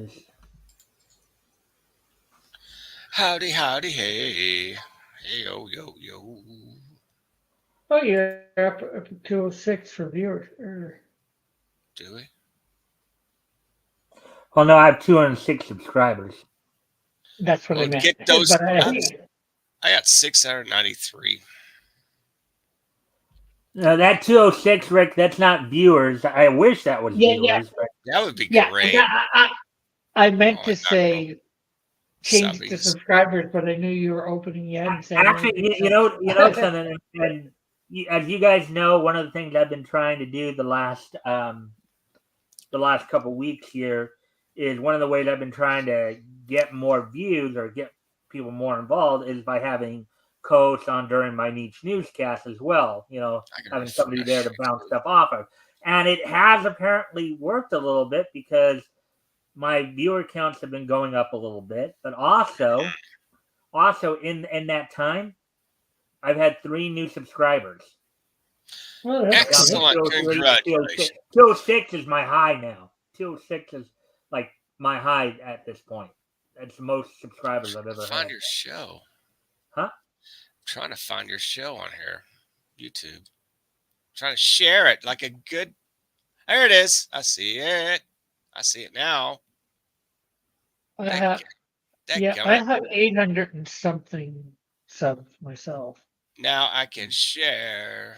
is. Howdy, howdy, hey. Hey, yo, yo, yo. Oh, you're up to 206 for viewers. Do we? Well, no, I have 206 subscribers. That's what I Well, meant. get those. But I got 693. No, that 206, Rick, that's not viewers. I wish that was yeah, yeah, viewers, but That would be yeah. great. I meant Oh, to say change it to subbies. subscribers, but I knew you were opening. You hadn't said actually, anything. something. And as you guys know, one of the things I've been trying to do the last couple weeks here is one of the ways I've been trying to get more views or get people more involved is by having co-hosts on during my niche newscast as well. I can Having somebody there refresh. to bounce stuff off of. And it has apparently worked a little bit because my viewer counts have been going up a little bit, but also in that time, I've had 3 new subscribers. Well, that's good. Excellent. 203, Congratulations. 206 is my high now. 206 is like my high at this point. That's the most subscribers I've ever Find had. your show. Huh? I'm trying to find your show on here. YouTube. Trying to share it like a good. There it is. I see it. I see it now. I have, I have 800 and something subs myself. Now I can share.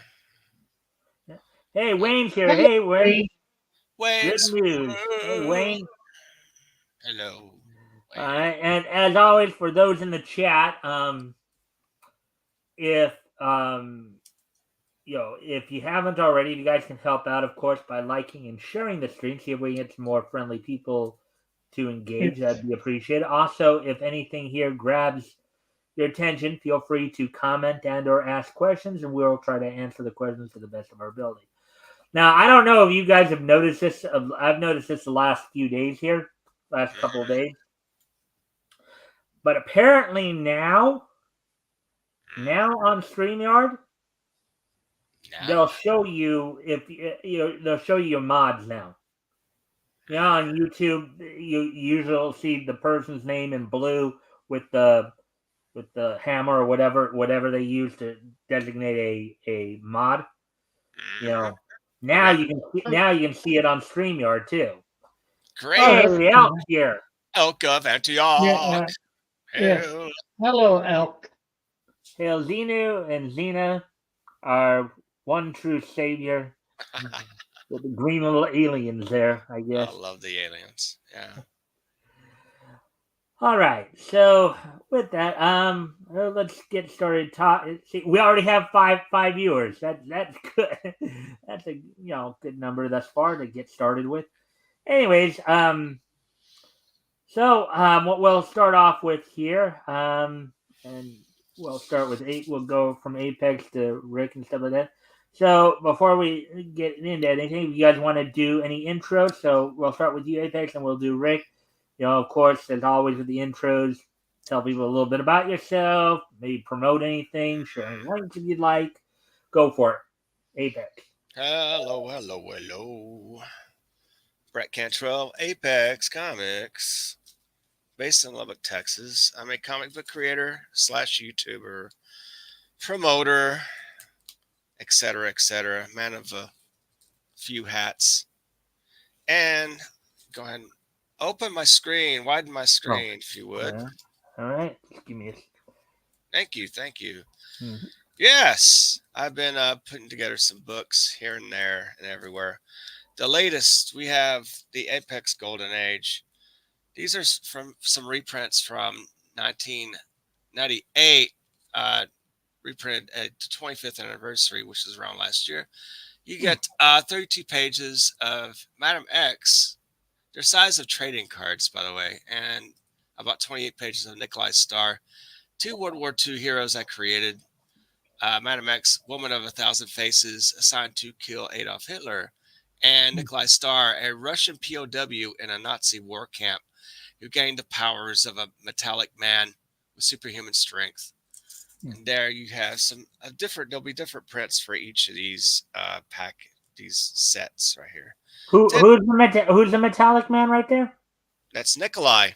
Hey, Wayne's here. Hello, Hey, Wayne. Good Wayne's news. Hey, Wayne. Hello. All right, and as always, for those in the chat, if if you haven't already, you guys can help out, of course, by liking and sharing the stream. See if we can get some more friendly people to engage. That'd be appreciated. Also, if anything here grabs your attention, feel free to comment and/or ask questions, and we'll try to answer the questions to the best of our ability. Now, I don't know if you guys have noticed this. I've noticed this the last few days here, last couple of days. But apparently now on StreamYard, they'll show you they'll show you your mods now. On YouTube, you usually see the person's name in blue with the hammer or whatever they use to designate a mod. Now you can see it on StreamYard too. Great. Hey, Elk here. Elk of Antioch. Yeah. Hello, Elk. Hail Xenu and Xena are one true savior. With the green little aliens there, I guess. I love the aliens. Yeah. All right. So with that, let's get started. See, we already have five viewers. That's good. That's a good number thus far to get started with. Anyways, so what we'll start off with here, and we'll start with We'll go from Apex to Rick and stuff like that. So before we get into anything, you guys want to do any intros? So we'll start with you, Apex, and we'll do Rick. Of course, as always with the intros, tell people a little bit about yourself, maybe promote anything, share any links if you'd like. Go for it. Apex. Hello. Brett Cantrell, Apex Comics. Based in Lubbock, Texas. I'm a comic book creator / YouTuber, promoter, etc. Man of a few hats. And go ahead and open my screen, widen my screen, if you would. All right. Just give me a... Thank you. Mm-hmm. Yes, I've been putting together some books here and there and everywhere. The latest, we have the Apex Golden Age. These are from some reprints from 1998, reprinted at the 25th anniversary, which is around last year. You get 32 pages of Madam X. They're size of trading cards, by the way, and about 28 pages of Nikolai Starr. 2 World War II heroes I created. Madam X, Woman of 1,000 Faces, assigned to kill Adolf Hitler. And Nikolai Starr, a Russian POW in a Nazi war camp, who gained the powers of a metallic man with superhuman strength. And there you have some there'll be different prints for each of these these sets right here. Who's the metallic man right there? That's Nikolai.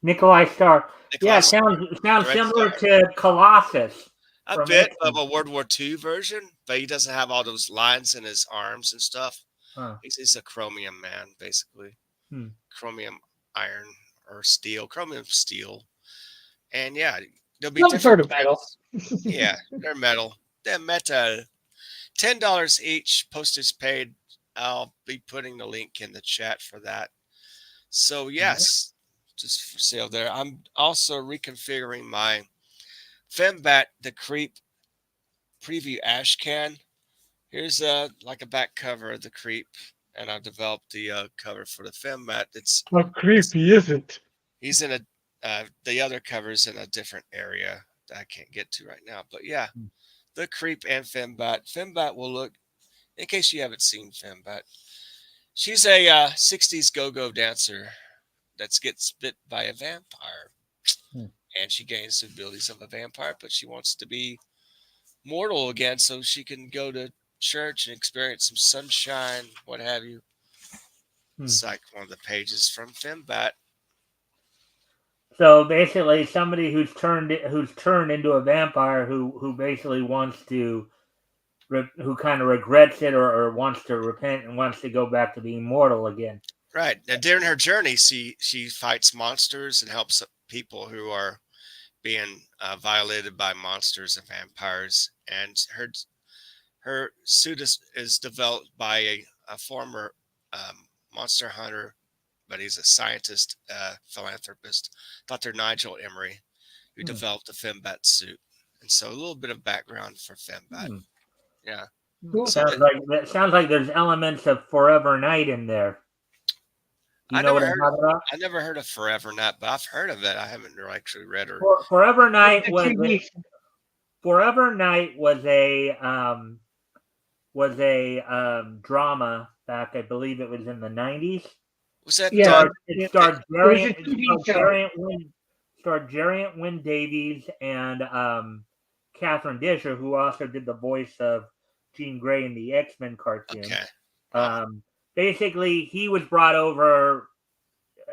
Nikolai Star. Nikolai Yeah, Star, sounds Red similar Star. to Colossus A from bit of X-Men. a World War II version, but he doesn't have all those lines in his arms and stuff. Huh. He's a chromium man, basically. Hmm. Chromium iron or steel, chromium steel. And yeah, there'll be Some sort different of metal. things. Yeah, they're metal. They're metal. $10 each, postage paid. I'll be putting the link in the chat for that. So yes, just for sale there. I'm also reconfiguring my Fembat the Creep preview ash can. Here's like a back cover of the Creep, and I've developed the cover for the Fembat. How creepy is it? He's in a the other cover's in a different area that I can't get to right now. But yeah, the Creep and Fembat. Fembat will look, in case you haven't seen Fembat, she's a 60s go-go dancer that gets bit by a vampire. Hmm. And she gains the abilities of a vampire, but she wants to be mortal again so she can go to church and experience some sunshine, what have you. It's like one of the pages from Fembat. So basically, somebody who's turned into a vampire who basically wants to who kind of regrets it or wants to repent and wants to go back to being mortal again. Right. Now, during her journey, she fights monsters and helps people who are being violated by monsters and vampires. And her suit is developed by a former monster hunter, but he's a scientist, philanthropist, Dr. Nigel Emery, who developed the Fembat suit. And so a little bit of background for Fembat. Yeah. Cool. So Sounds like there's elements of Forever Night in there. You know what I'm talking about? I never heard of Forever Night, but I've heard of it. I haven't actually read or. Forever Night was a drama back. I believe it was in the 90s. Was that it starred Geriant Wynn Davies and Catherine Disher, who also did the voice of Jean Grey in the X-Men cartoon. Okay. Basically, he was brought over,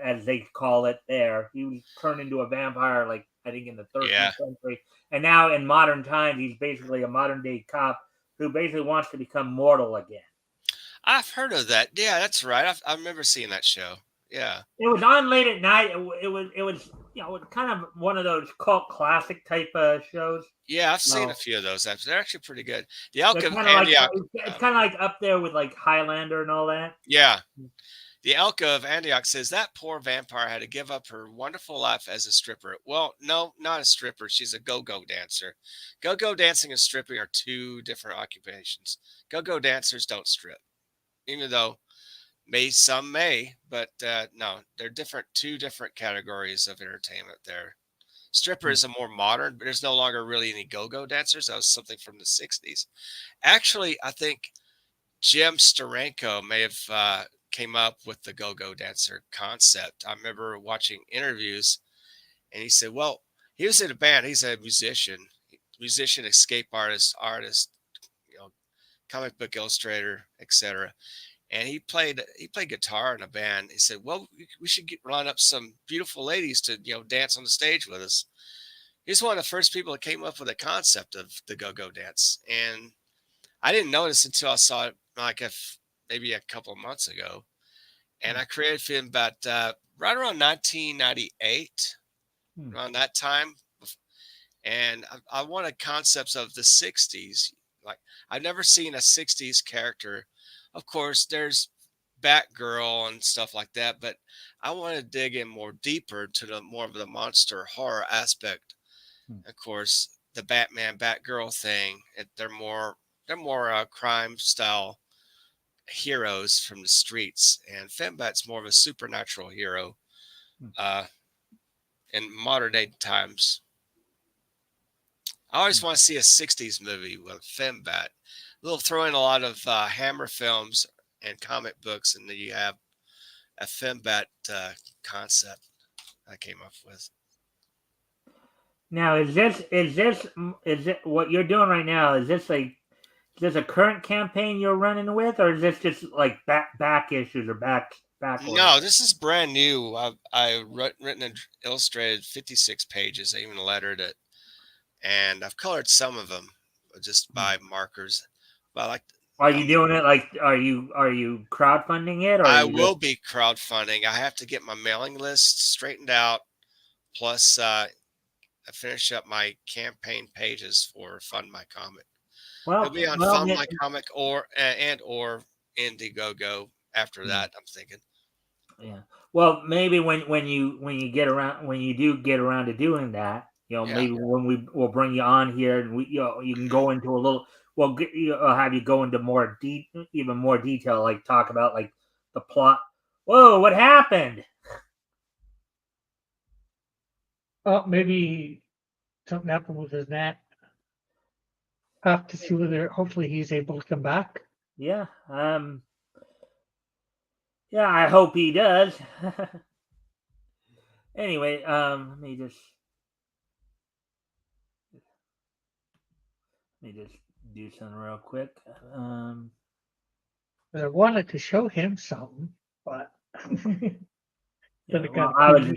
as they call it there. He was turned into a vampire, like, I think in the 13th century. And now in modern times, he's basically a modern-day cop who basically wants to become mortal again. I've heard of that. Yeah, that's right. I remember seeing that show. Yeah. It was on late at night. It was kind of one of those cult classic type of shows. Yeah, I've seen a few of those. They're actually pretty good. The Elk of Antioch. It's kind of like up there with like Highlander and all that. Yeah. The Elk of Antioch says that poor vampire had to give up her wonderful life as a stripper. Well, no, not a stripper. She's a go-go dancer. Go-go dancing and stripping are two different occupations. Go-go dancers don't strip, even though some may, but no, they're two different categories of entertainment there. Stripper is a more modern, but there's no longer really any go-go dancers. That was something from the 60s. Actually, I think Jim Steranko may have came up with the go-go dancer concept. I remember watching interviews, and he said, well, he was in a band. He's a musician, escape artist, comic book illustrator, etc. And he played guitar in a band. He said, well, we should line up some beautiful ladies to, dance on the stage with us. He's one of the first people that came up with the concept of the go-go dance. And I didn't notice until I saw it maybe a couple of months ago. And I created him about right around 1998, around that time. And I wanted concepts of the 60s. Like, I've never seen a 60s character. Of course, there's Batgirl and stuff like that, but I want to dig in more deeper to the more of the monster horror aspect. Of course, the Batgirl thing. They're more crime style heroes from the streets, and Fembat's more of a supernatural hero in modern day times. I always want to see a 60s movie with Fembat. They'll throw in a lot of Hammer films and comic books, and then you have a Fembat concept I came up with. Now, is it what you're doing right now? Is this like this a current campaign you're running with, or is this just like back issues or back orders? No, this is brand new. I written and illustrated 56 pages. I even lettered it, and I've colored some of them just by markers. But Are you doing it like are you crowdfunding it, or are I you will be crowdfunding. I have to get my mailing list straightened out. Plus, I finish up my campaign pages for Fund My Comic. It'll be on Fund My Comic or Indiegogo. After that, I'm thinking. Yeah. Well, maybe when you do get around to doing that, maybe when we'll bring you on here and you can go into a little. I'll have you go into even more detail, like talk about like the plot. Whoa, what happened? Oh, maybe something happened with his net. Have to see whether hopefully he's able to come back. Yeah. Yeah, I hope he does. Anyway, let me just do something real quick. I wanted to show him something, but yeah, well, I was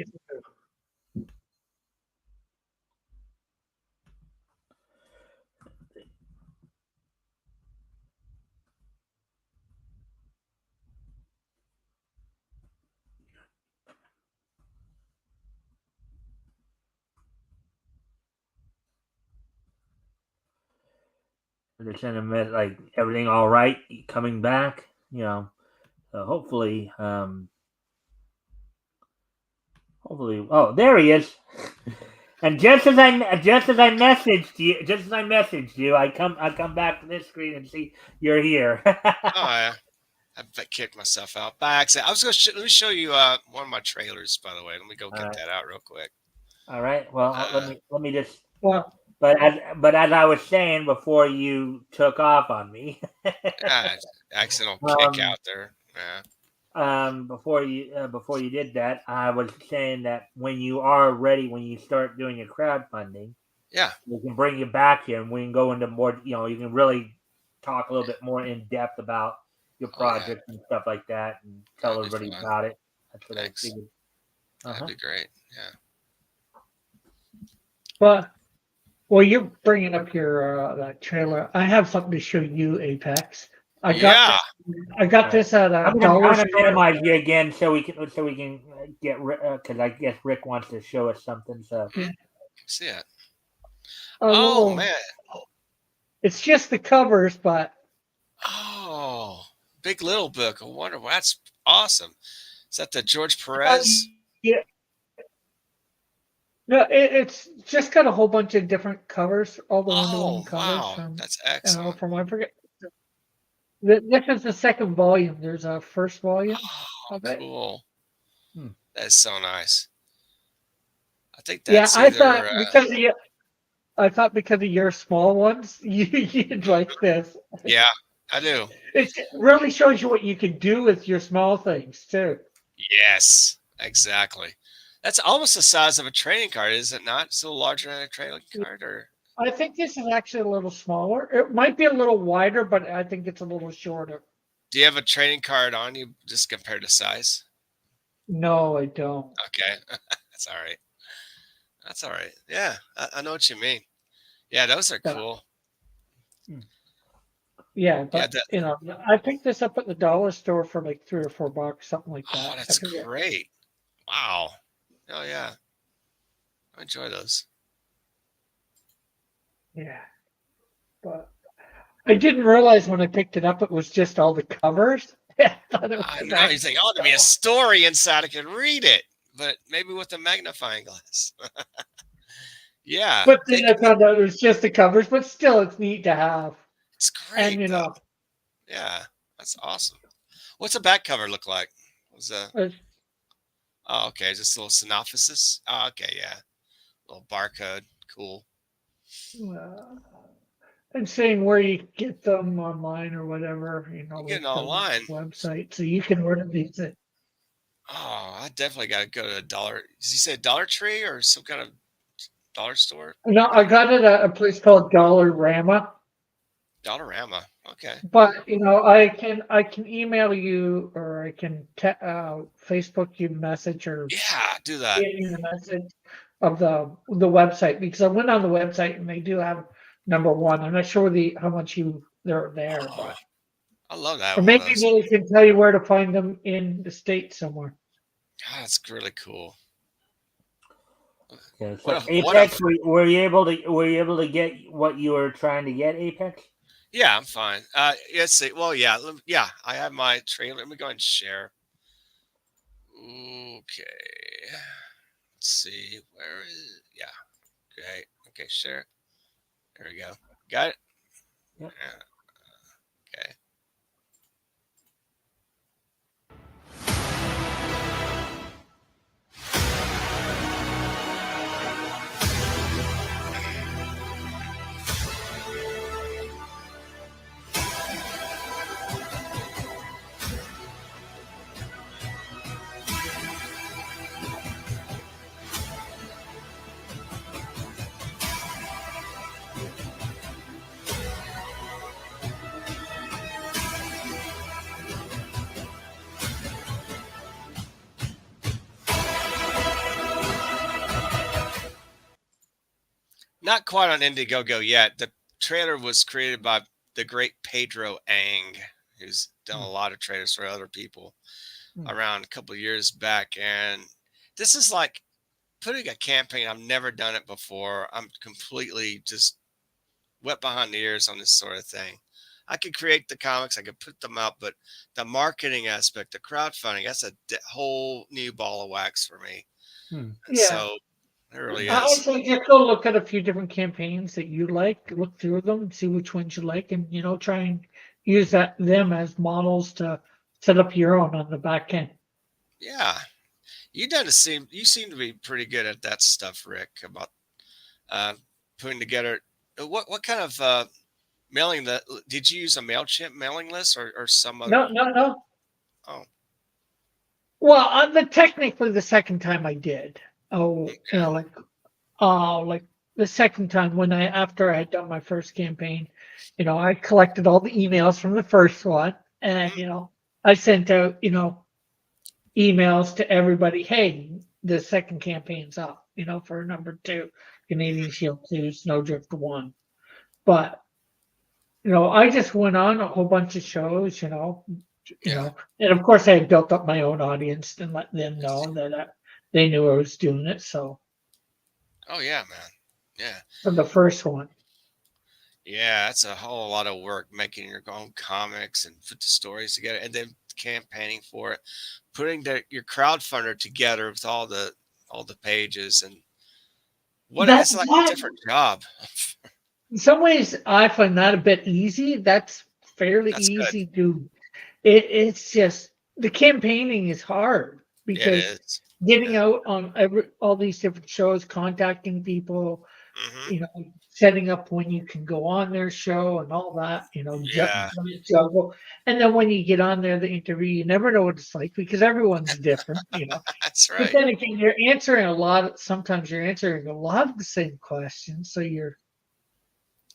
send him like everything all right, coming back. Hopefully, oh, there he is. And just as I messaged you, I come back to this screen and see you're here. Oh yeah, I kicked myself out by accident. I was going to let me show you one of my trailers, by the way. Let me go get that out real quick. All right. Well, let me just. Well, but as I was saying before you took off on me. Accidental kick out there. Yeah. Before you did that, I was saying that when you are ready, when you start doing your crowdfunding, we can bring you back here and we can go into more. You can really talk a little bit more in depth about your project and stuff like that, and tell everybody about it. That's what I figured. That'd be great. Yeah. Well, you're bringing up your that trailer. I have something to show you, Apex. I got this at a dollar store. Minimize you again so we can get because I guess Rick wants to show us something. So see it. Oh man, it's just the covers, but Big Little Book. I wonder. That's awesome. Is that the George Perez? Yeah. No, it's just got a whole bunch of different covers, all the Wonder Woman covers. Wow, that's excellent. From I forget. This is the second volume. There's a first volume of it. Cool. That's so nice. I think that's I thought because of your small ones, you'd like this. Yeah, I do. It really shows you what you can do with your small things too. Yes, exactly. That's almost the size of a trading card, is it not? It's a little larger than a trading card, or I think this is actually a little smaller. It might be a little wider, but I think it's a little shorter. Do you have a trading card on you just compared to size? No, I don't. Okay. That's all right. That's all right. Yeah, I know what you mean. Yeah, those are cool. Yeah, but I picked this up at the dollar store for like $3 or $4, something like that. Oh, that's great. Wow. Oh yeah. I enjoy those. Yeah. But I didn't realize when I picked it up it was just all the covers. I know. You think, there'll be a story inside. I can read it, but maybe with a magnifying glass. Yeah. But then I found out it was just the covers, but still it's neat to have. It's great. And yeah, that's awesome. What's the back cover look like? Oh, okay. Just a little synopsis. Oh, okay, yeah. Little barcode. Cool. And saying where you get them online or whatever, get online website, so you can order these. Oh, I definitely got to go to a dollar. Did you say Dollar Tree or some kind of dollar store? No, I got it at a place called Dollarama. Dollarama. Okay. But I can email you, or I can Facebook you message, or Yeah, do that. get you the message of the website, because I went on the website and they do have number one. I'm not sure how much they're there, Oh, but I love or that one of maybe those. they can tell you where to find them in the state somewhere. God, that's really cool. Okay, What so a what a Apex, were you able to get what you were trying to get, Apex? Yeah, I'm fine. Let's see. Well, yeah, yeah. I have my trailer. Let me go ahead and share. Okay. Let's see. Where is? Yeah. Okay. Okay. Share. There we go. Got it. Yep. Yeah. Okay. Not quite on Indiegogo yet. The trailer was created by the great Pedro Ang, who's done a lot of trailers for other people Hmm. around a couple of years back. And this is like putting a campaign. I've never done it before. I'm completely just wet behind the ears on this sort of thing. I could create the comics, I could put them out, but the marketing aspect, the crowdfunding, that's a whole new ball of wax for me. Hmm. Yeah. So it really I is. say just go look at a few different campaigns that you like, look through them, see which ones you like, and try and use them as models to set up your own on the back end. Yeah. You seem to be pretty good at that stuff, Rick, about uh, putting together what kind of mailing that did you use a MailChimp mailing list or some other No, no, no. oh Well, technically the second time I did. Oh, okay. like the second time when after I had done my first campaign, I collected all the emails from the first one, and Mm, I sent out, emails to everybody. Hey, the second campaign's up, for number two, Canadian Shield 2, Snowdrift 1. But I just went on a whole bunch of shows, yeah. and of course I had built up my own audience and let them know that they knew I was doing it. So Oh yeah, man. Yeah. for the first one, Yeah, that's a whole lot of work making your own comics and put the stories together and then campaigning for it, putting your crowdfunder together with all the pages and what that it's like a that different job. in some ways I find that a bit easy. That's fairly That's good. easy to. It's just the campaigning is hard It because is. getting Yeah. out on all these different shows, contacting people, Hmm. setting up when you can go on their show and all that, Yeah. juggle. And then when you get on there, the interview, you never know what it's like because everyone's different. That's But right. then again, sometimes you're answering a lot of the same questions. So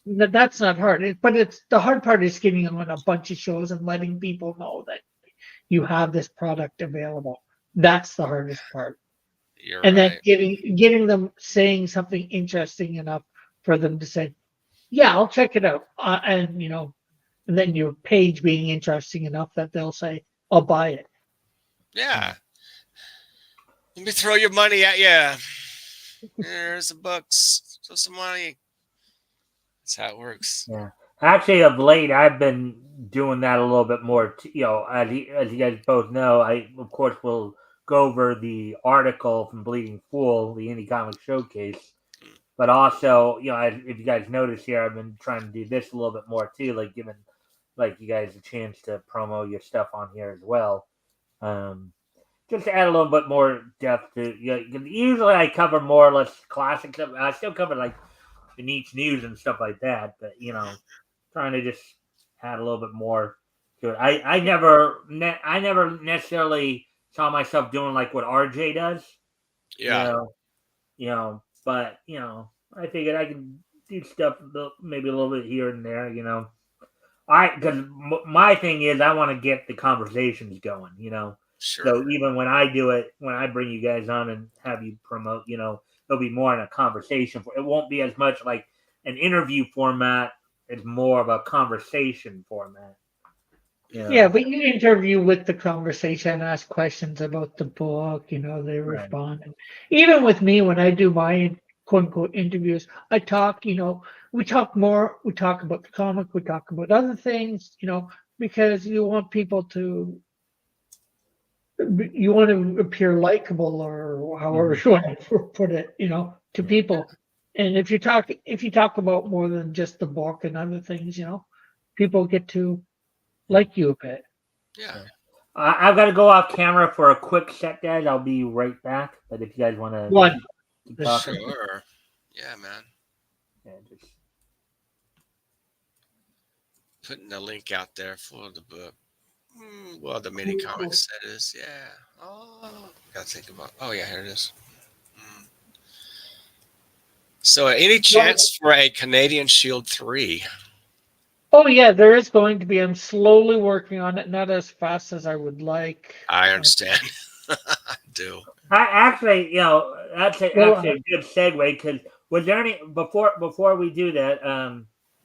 that's not hard. But it's the hard part is getting on a bunch of shows and letting people know that you have this product available. That's the hardest part. You're And then right. getting them saying something interesting enough for them to say, "Yeah, I'll check it out." And then your page being interesting enough that they'll say, "I'll buy it." Hmm. Yeah. Let me throw your money at you. There's the books. Throw some money. That's how it works. Yeah. Actually, of late, I've been doing that a little bit more. As you guys both know, I of course will go over the article from Bleeding Fool, the Indie Comic Showcase, but also, if you guys notice here, I've been trying to do this a little bit more too, like giving like you guys a chance to promo your stuff on here as well. Um, just to add a little bit more depth to, 'cause usually I cover more or less classic stuff. I still cover like the niche news and stuff like that, but trying to just add a little bit more to it. I never necessarily saw myself doing like what RJ does, you Yeah. know, but I figured I can do stuff maybe a little bit here and there, because my thing is I want to get the conversations going, Sure. So even when I do it, when I bring you guys on and have you promote, it'll be more in a conversation. It won't be as much like an interview format. It's more of a conversation format. Yeah, but you interview with the conversation, ask questions about the book, they Right. respond. And even with me, when I do my quote unquote interviews, I talk, we talk more, we talk about the comic, we talk about other things, because you want to appear likable or however you want to put it, to people. And if you talk about more than just the book and other things, people get to like you a bit. Yeah. I've got to go off camera for a quick set, guys. I'll be right back. But if you guys want to One. keep talking, Sure. Yeah, man. yeah, just Putting the link out there for the book. Well, the mini Cool. comics that is. Yeah. Oh, gotta think about. Oh yeah, here it is. Mm. So, any chance for a Canadian Shield 3? Oh yeah, there is going to be. I'm slowly working on it, not as fast as I would like. I understand. I do. I actually, that's Well, actually a good segue because was there any before we do that,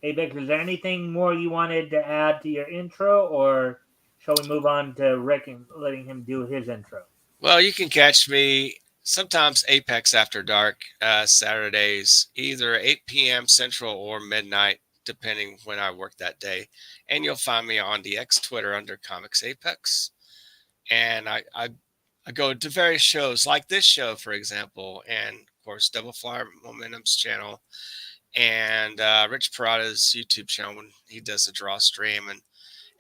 Apex? Is there anything more you wanted to add to your intro, or shall we move on to Rick and letting him do his intro? Well, you can catch me sometimes Apex After Dark, Saturdays, either 8 p.m. Central or midnight, depending when I work that day. And you'll find me on the X Twitter under Comics Apex. And I go to various shows like this show, for example, and of course, Double Flyer Momentum's channel and Rich Parada's YouTube channel when he does the draw stream and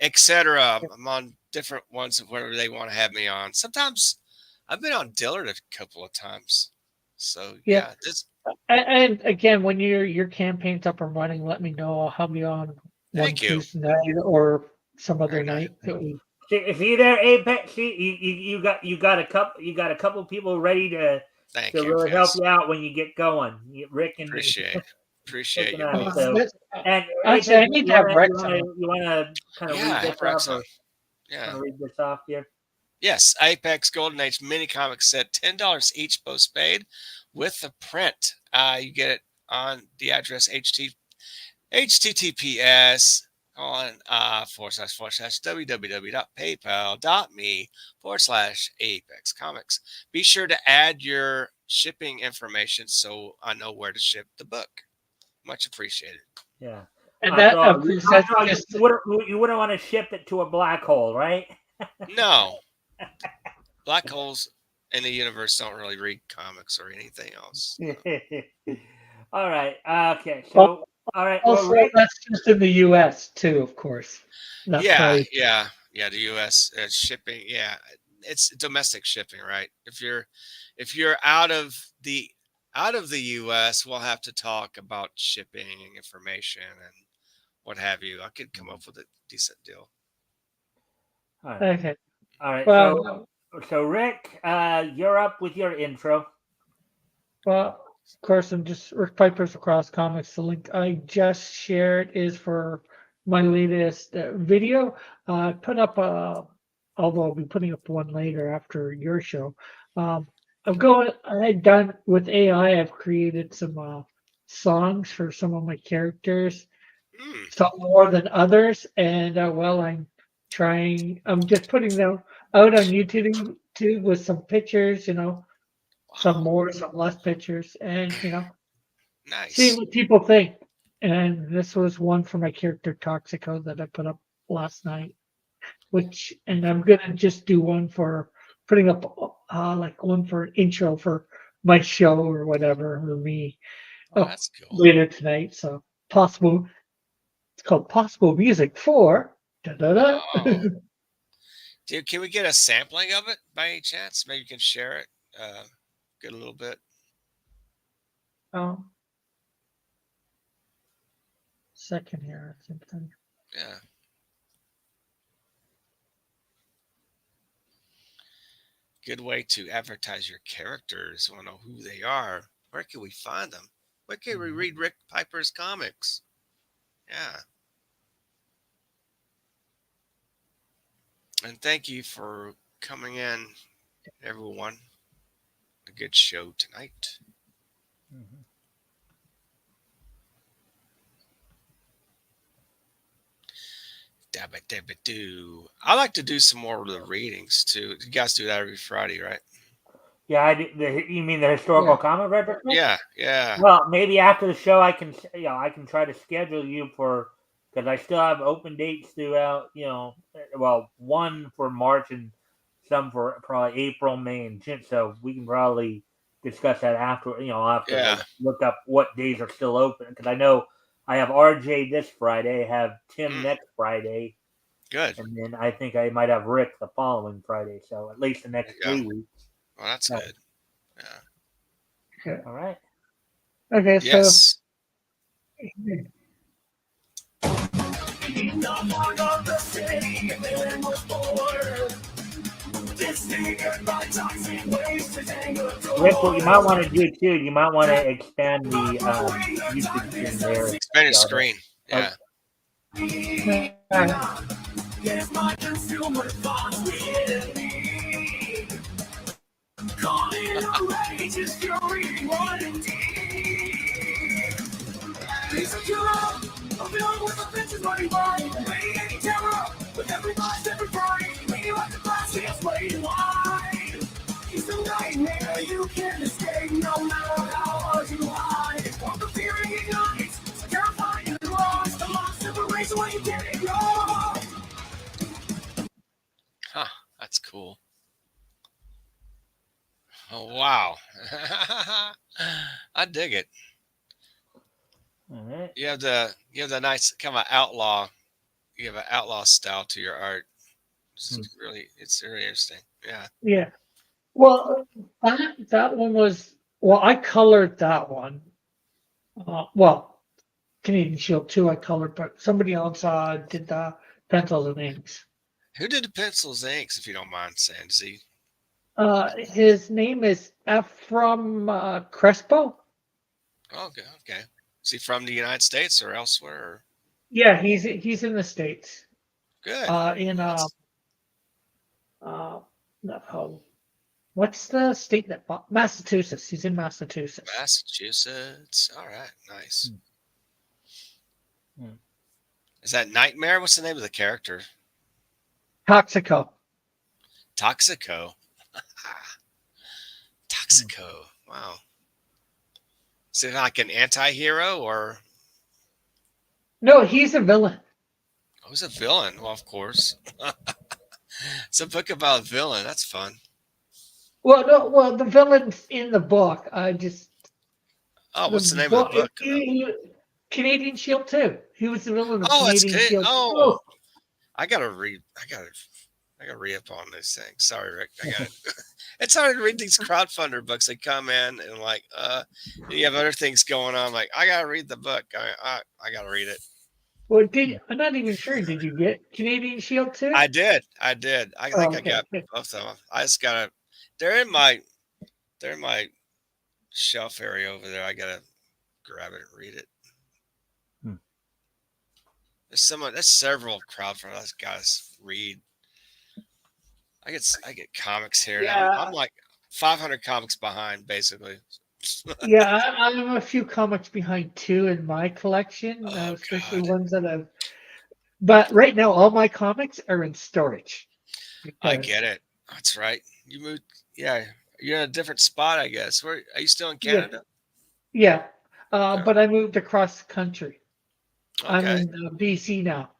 etc. I'm on different ones of whatever they want to have me on. Sometimes I've been on Dillard a couple of times. So yeah. yeah, this. And again, when your campaign's up and running, let me know. I'll have you on one Thank you. Tuesday night or some other Very nice. night that we. See there, Apex. See, you got a couple people ready to Thank you. really help Yes. you out when you get going. Rick and Appreciate you at it. both. So, and Actually, Apex, I need to have Rex on. you wanna kind of Yeah, read I this have Rex off, on. or Yeah. want to read this off here? Yes, Apex Golden Age mini comic set, $10 each postpaid with the print. You get it on the address https on //www.paypal.me/Apex Comics. Be sure to add your shipping information so I know where to ship the book. Much appreciated. Yeah. And that, of course, that's After all, just. you wouldn't want to ship it to a black hole, right? No, black holes in the universe don't really read comics or anything else. All right. Okay. Oh, So, all right. Well, also, Rick. that's just in the U.S. too, of course. Not probably. Yeah. The U.S. Shipping, yeah, it's domestic shipping, right? If you're out of the U.S., we'll have to talk about shipping information and what have you. I could come up with a decent deal. All right. Okay. All right. Well, So Rick, you're up with your intro. Well, of course, I'm just Rick Piper's Across Comics. The link I just shared is for my latest video. I put up although I'll be putting up one later after your show. I had done with AI. I've created some songs for some of my characters, some more than others, and I'm just putting them out on YouTube too with some pictures. Some more, some less pictures, and seeing Nice. what people think. And this was one for my character Toxico that I put up last night. And I'm gonna just do one for putting up, like one for an intro for my show or whatever, or me. Oh, that's cool. Later tonight. So possible. It's called Possible Music for. Da, da, da. Oh. Dude, can we get a sampling of it by any chance? Maybe you can share it. Get a little bit. Second here. Yeah. Good way to advertise your characters. Want to know who they are. Where can we find them? Where can we read Rick Piper's comics? Yeah. And thank you for coming in, everyone. A good show tonight. Mhm. Dabba dabba doo. I like to do some more of the readings too. You guys do that every Friday, right? Yeah, you mean the historical Yeah. comic retrospective? Yeah, yeah. Well, maybe after the show, I can try to schedule you for because I still have open dates throughout. Well, one for March and some for probably April, May, and June. So we can probably discuss that after. I'll have to Yeah. look up what days are still open because I know I have RJ this Friday, I have Tim Mm, next Friday, good. and then I think I might have Rick the following Friday. So at least the There next you go. 3 weeks. Well, that's So, good. Yeah. Okay. all right. Okay. So. Yes. Rick, what you might want to do too, you might want to expand the YouTube stream there. Expand your Yeah, screen. oh, Yeah. Huh. That's cool. Oh wow. I dig it. all right. You have the nice kind of outlaw. You have an outlaw style to your art. Hmm. It's really interesting. Yeah. Yeah. Well, that one was. Well, I colored that one. Well, Canadian Shield 2, I colored, but somebody else did the pencils and inks. Who did the pencils and inks, if you don't mind saying? Does he? His name is Ephraim Crespo. Okay, okay. Is he from the United States or elsewhere? Or? Yeah, he's in the States. Good. In That's uh, what's the state that Massachusetts? He's in Massachusetts. Massachusetts. All right, nice. Hmm. Hmm. Is that Nightmare? What's the name of the character? Toxico. Toxico. Hmm. Toxico. Wow. Is it like an anti-hero or No, he's a villain. who's a villain? Well, of course. It's a book about a villain. That's fun. Well, no, well, the villain's in the book. I just Oh, the what's the name of the book. book? Canadian Shield 2. He was the villain of Oh, it's Canadian good. Shield 2. Oh, I gotta read. I gotta re up on this thing. Sorry, Rick. I got it. It's hard to read these crowdfunder books. They come in and like, you have other things going on. Like, I gotta read the book. I gotta read it. Well, I'm not even sure. Did you get Canadian Shield 2? I did. I did. I think Oh, I okay. got both of them. I just gotta. They're in my. They're in my shelf area over there. I gotta grab it and read it. Hmm. There's several crowdfunders guys read. I get comics here, and I'm Yeah, like 500 comics behind, basically. yeah. I'm a few comics behind too in my collection, Oh especially God, ones that I've. But right now, all my comics are in storage I because get it. That's right. You moved. Yeah, you're in a different spot, I guess. Where are you still in yeah, Canada? yeah. Okay. But I moved across the country. I'm Okay. in BC now.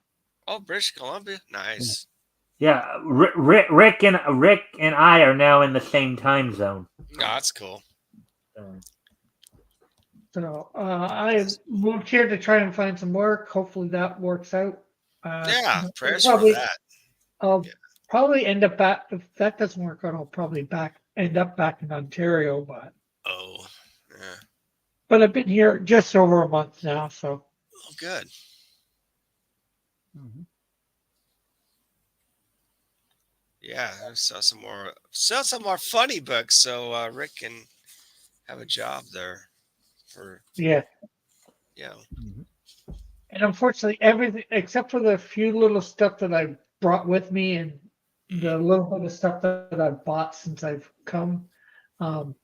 Oh, British Columbia. Nice. Yeah, Rick and I are now in the same time zone. No, that's cool. So I moved here to try and find some work. Hopefully that works out. Yeah, I'll prayers for probably that. I'll Yeah. probably end up back if that doesn't work out. I'll probably end up back in Ontario, Oh, yeah. but I've been here just over a month now. So Oh, good. Mhm. Yeah, I sell some more funny books so Rick can have a job there for yeah, you know. Mhm. and unfortunately everything except for the few little stuff that I brought with me and the little bit of stuff that I've bought since I've come um,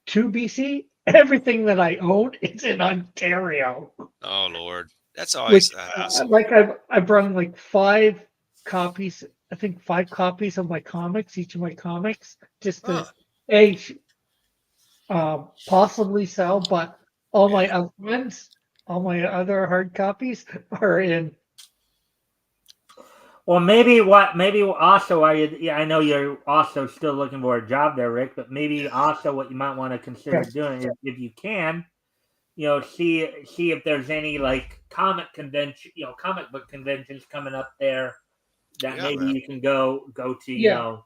to BC, everything that I own is in Ontario. Oh Lord, that's always Which, a hassle. like, I brought like 5 copies. I think 5 copies of my comics, each of my comics, just to Huh? a possibly sell. But all my Yeah. other ones, all my other hard copies are in. Well, maybe also yeah, I know you're also still looking for a job there, Rick, but maybe Yeah. also what you might want to consider doing is if you can, see if there's any like comic book conventions coming up there that Yeah, maybe man. you can go to, Yeah,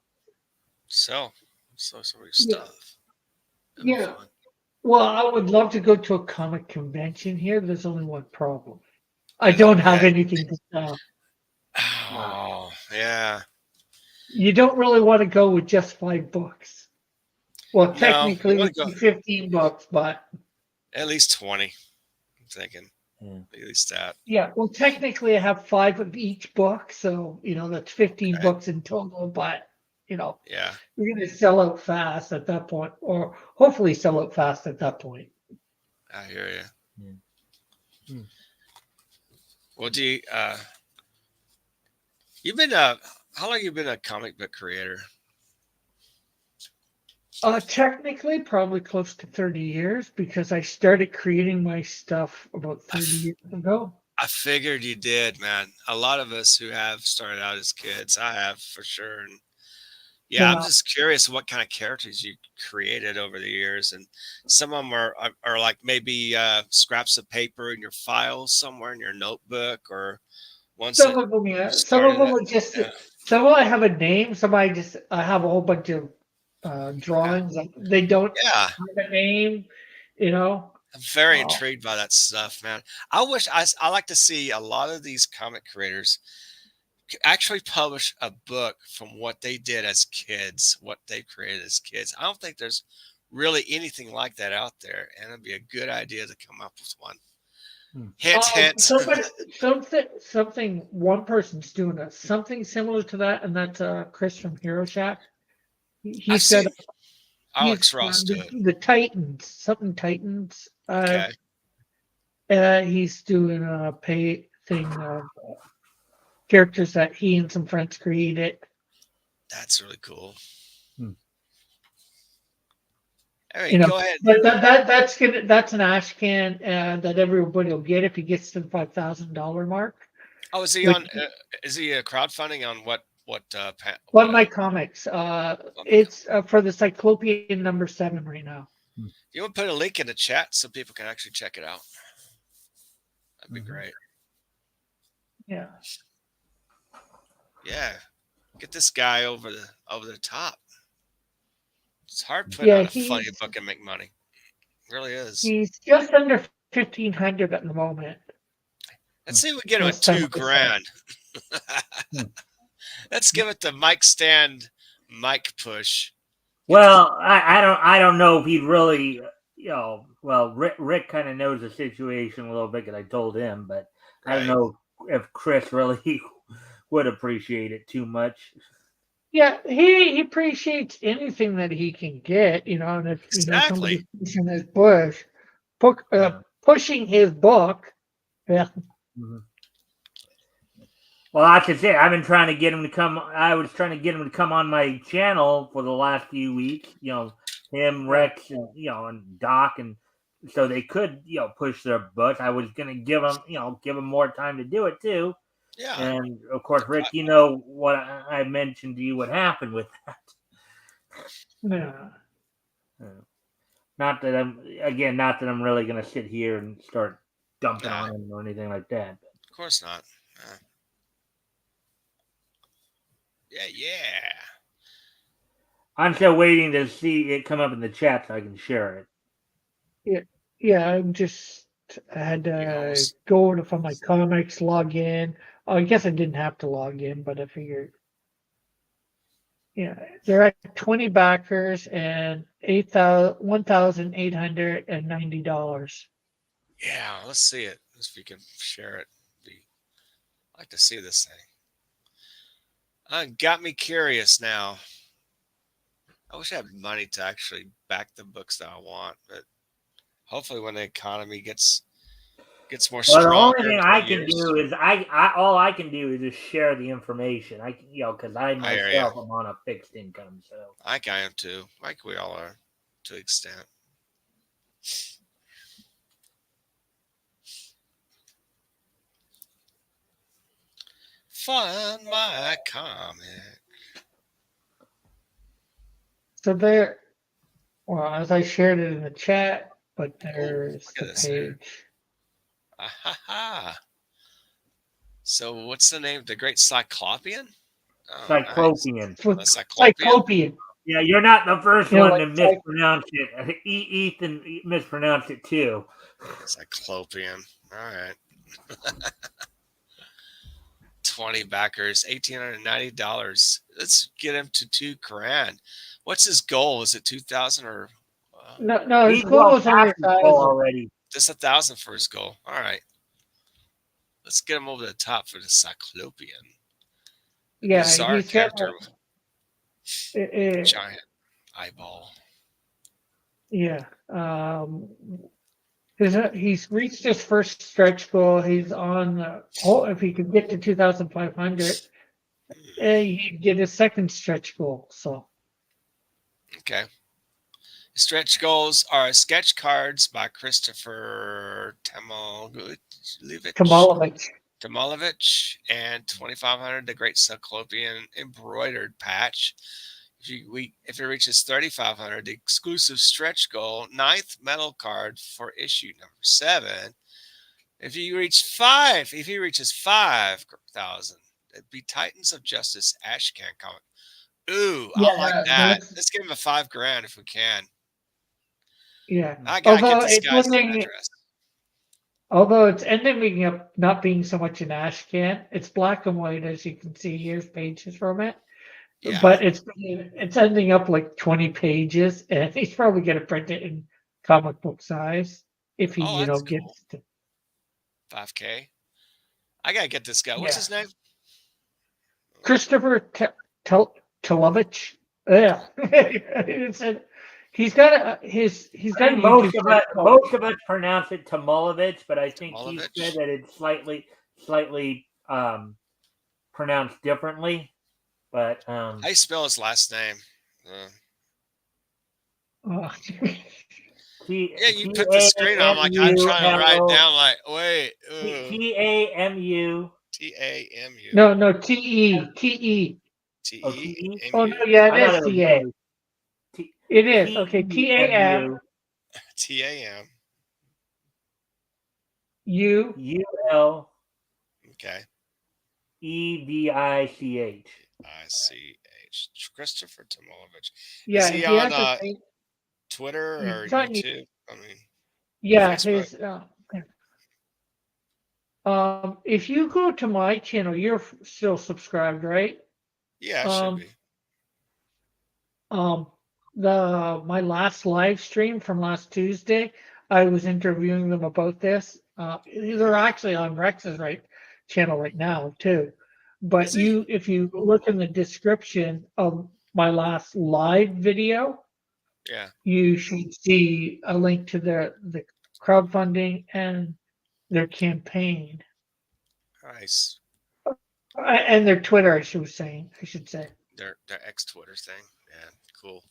Sell some of your yeah, stuff. That'd be yeah. fun. Well, I would love to go to a comic convention here. There's only one problem. I And don't have yeah. anything to sell. Oh yeah. You don't really want to go with just 5 books. Well, No, you technically want it'd to go be 15 books, but at least 20. I'm thinking yeah. at least that. yeah, well, technically I have 5 of each book, so that's 15 Okay. books in total, but Yeah. you're gonna sell out fast at that point, or hopefully sell out fast at that point. I hear you. Yeah. Hmm. Well, do you you've been how long you been a comic book creator? Technically, probably close to 30 years because I started creating my stuff about I, 30 f- years ago. I figured you did, man. A lot of us who have started out as kids, I have for sure. And yeah, I'm Yeah, just curious what kind of characters you created over the years, and some of them are like maybe scraps of paper in your files somewhere in your notebook, or ones that some of them, you yeah. Some of started them at. are just, Yeah, some of them I have a name, some I have a whole bunch of yeah, drawings. Like, they don't yeah. have a name, you know. I'm very Uh, intrigued by that stuff, man. I like to see a lot of these comic creators actually publish a book from what they did as kids, what they created as kids. I don't think there's really anything like that out there, and it'd be a good idea to come up with one. Hmm. Hint, hint. something one person's doing something similar to that, and that's Chris from Hero Shack. I've He's got seen he's Alex Ross do it. the Titans, something Titans. Okay, He's doing a pay thing of characters that he and some friends created. that's really cool. Hmm. All right, You know, go ahead. but that's an ash can that everybody will get if he gets to the $5,000 mark. Oh, is he Which on? Is he crowdfunding on what? one What? of my comics. Oh my God. It's for the Cyclopean #7 right now. Hmm. You want to put a link in the chat so people can actually check it out? That'd be Mhm. great. Yeah. Yeah, get this guy over the top. It's hard putting Yeah, out a funny book and make money. It really is. he's just under 1,500 at the moment. Let's see if we get him at Last time two I saw. grand. Hmm. Let's give it the Mikestand mic push. Get the Well, I don't know if he'd really, well, Rick kind of knows the situation a little bit because I told him, but I don't right. know if Chris really would appreciate it too much. Yeah, he appreciates anything that he can get, and if Exactly. somebody's pushing his book, yeah, Mhm. Well, I should say I've been trying to get him to come. I was trying to get him to come on my channel for the last few weeks. Him, Rex, and and Doc, and so they could push their butts. I was gonna give him more time to do it too. Yeah. And of course, Rick, you know what I mentioned to you. What happened with that? yeah, Not that I'm really gonna sit here and start dumping Nah, on him or anything like that. of course not. Yeah, yeah. I'm still waiting to see it come up in the chat so I can share it. yeah. I had You can to almost. go to find my comics, log in. I guess I didn't have to log in, but I figured, yeah, they're at 20 backers and $1,890. Yeah, let's see it. If you can share it. I'd like to see this thing. Got me curious now. I wish I had money to actually back the books that I want, but hopefully when the economy gets more Well, the only stronger in thing a I couple can years. do is I all I can do is just share the information. I can, because I I hear ya. myself am on a fixed income, so. I am too. Like we all are, to an extent. Find my comic. So there, well, as I shared it in the chat, but Oh, there's look the at this here. page. Ah ha ha. So what's the name? The Great Cyclopean? Oh, nice. Cyclopean. The With Cyclopean? Cyclopean, Yeah, you're not the first you know, one like to mispronounce it. Ethan mispronounced it too. Cyclopean. All right. 20 backers, $1,890. Let's get him to $2,000. What's his goal? Is it 2,000 or no, his He's goal well was only past his goal 1,000. already. just 1,000 for his goal? All right. Let's get him over the top for the Cyclopean. A Yeah, bizarre he's got character with a a, giant eyeball. yeah. He's reached his first stretch goal. He's on the whole. If he could get to 2,500, he'd get his second stretch goal. So Okay. Stretch goals are sketch cards by Christopher Kamalovich, Timolovich and 2,500 the Great Cyclopean embroidered patch. If it reaches 3,500, the exclusive stretch goal, ninth metal card for issue number 7. If he reaches 5,000, it'd be Titans of Justice Ashcan comic. Ooh, I like yeah, that. that's Let's give him a $5,000 if we can. yeah. I gotta get Although this it's guy's ending, address. although it's ending up not being so much an Ashcan. It's black and white, as you can see. Here's pages from it, Yeah. but it's ending up like 20 pages, and he's probably going to print it in comic book size if he, Oh, that's cool. gets to. 5K. I gotta get this guy. What's Yeah. his name? Christopher Telovich. Yeah, he's got I a think YouTube channel called most of us pronounce it Tomolovich, but I think he said Timolovich. that it's slightly pronounced differently. But How do you spell his last name? uh, T Yeah, you T put the A screen on. M I'm like, I'm U trying to write it L down. Like, wait, TAMU. TAMU. no, TE. Oh, TE, TE. Oh no, MU, yeah, I it thought is it was TA. W. T It is okay. TAM TEMU TAM. U. ULEVICH. Okay. Christopher Timolovich. Is Yeah, he he on has a thing. Twitter or He's on. YouTube? I mean, Yeah, Facebook? his. If you go to my channel, you're still subscribed, right? Yeah, it should Um, be. um, my last live stream from last Tuesday, I was interviewing them about this. They're actually on Rex's channel right now too. But Is he? if you look in the description of my last live video, Yeah. you should see a link to the crowdfunding and their campaign Nice. and their Twitter. I should say. Their ex Twitter thing. Yeah, cool.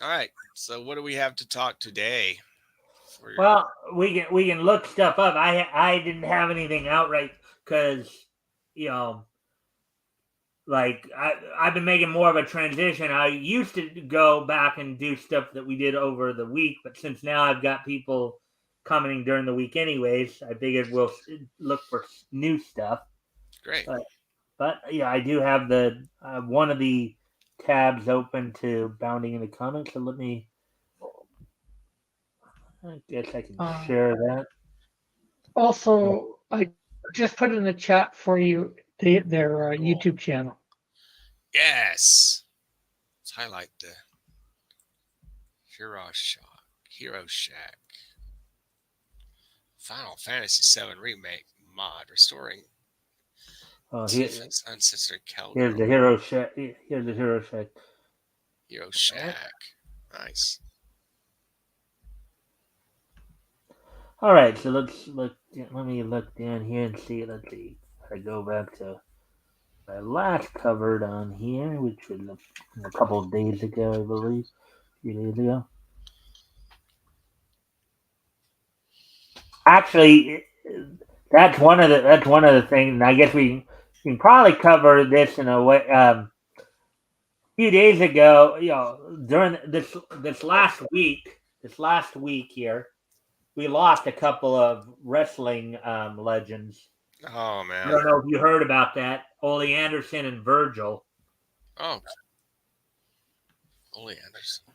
All right. So what do we have to talk today? For your Well, we can look stuff up. I didn't have anything outright because you know like I've been making more of a transition. I used to go back and do stuff that we did over the week, but since now I've got people coming during the week anyways, I figured we'll look for new stuff. great. But yeah, I do have the one of the tabs open to bounding in the comments. So let me. I guess I can share that. Also, I just put in the chat for you their Cool. YouTube channel. Yes. Let's highlight the Hero Shack. Final Fantasy VII Remake mod restoring Oh, Defense Uncensored here's Cowgirl. the hero shack. Here's the hero shack. Hero Shack. Nice. All right, so let's look. Let me look down here and see. Let's see. I go back to my last covered on here, which was a couple of days ago, I believe, a few days ago. Actually, that's one of the things. And I guess we can probably cover this in a way. A few days ago, during this last week here, we lost a couple of wrestling legends. Oh I man. don't know if you heard about that. Ole Anderson and Virgil. Oh, Ole Anderson.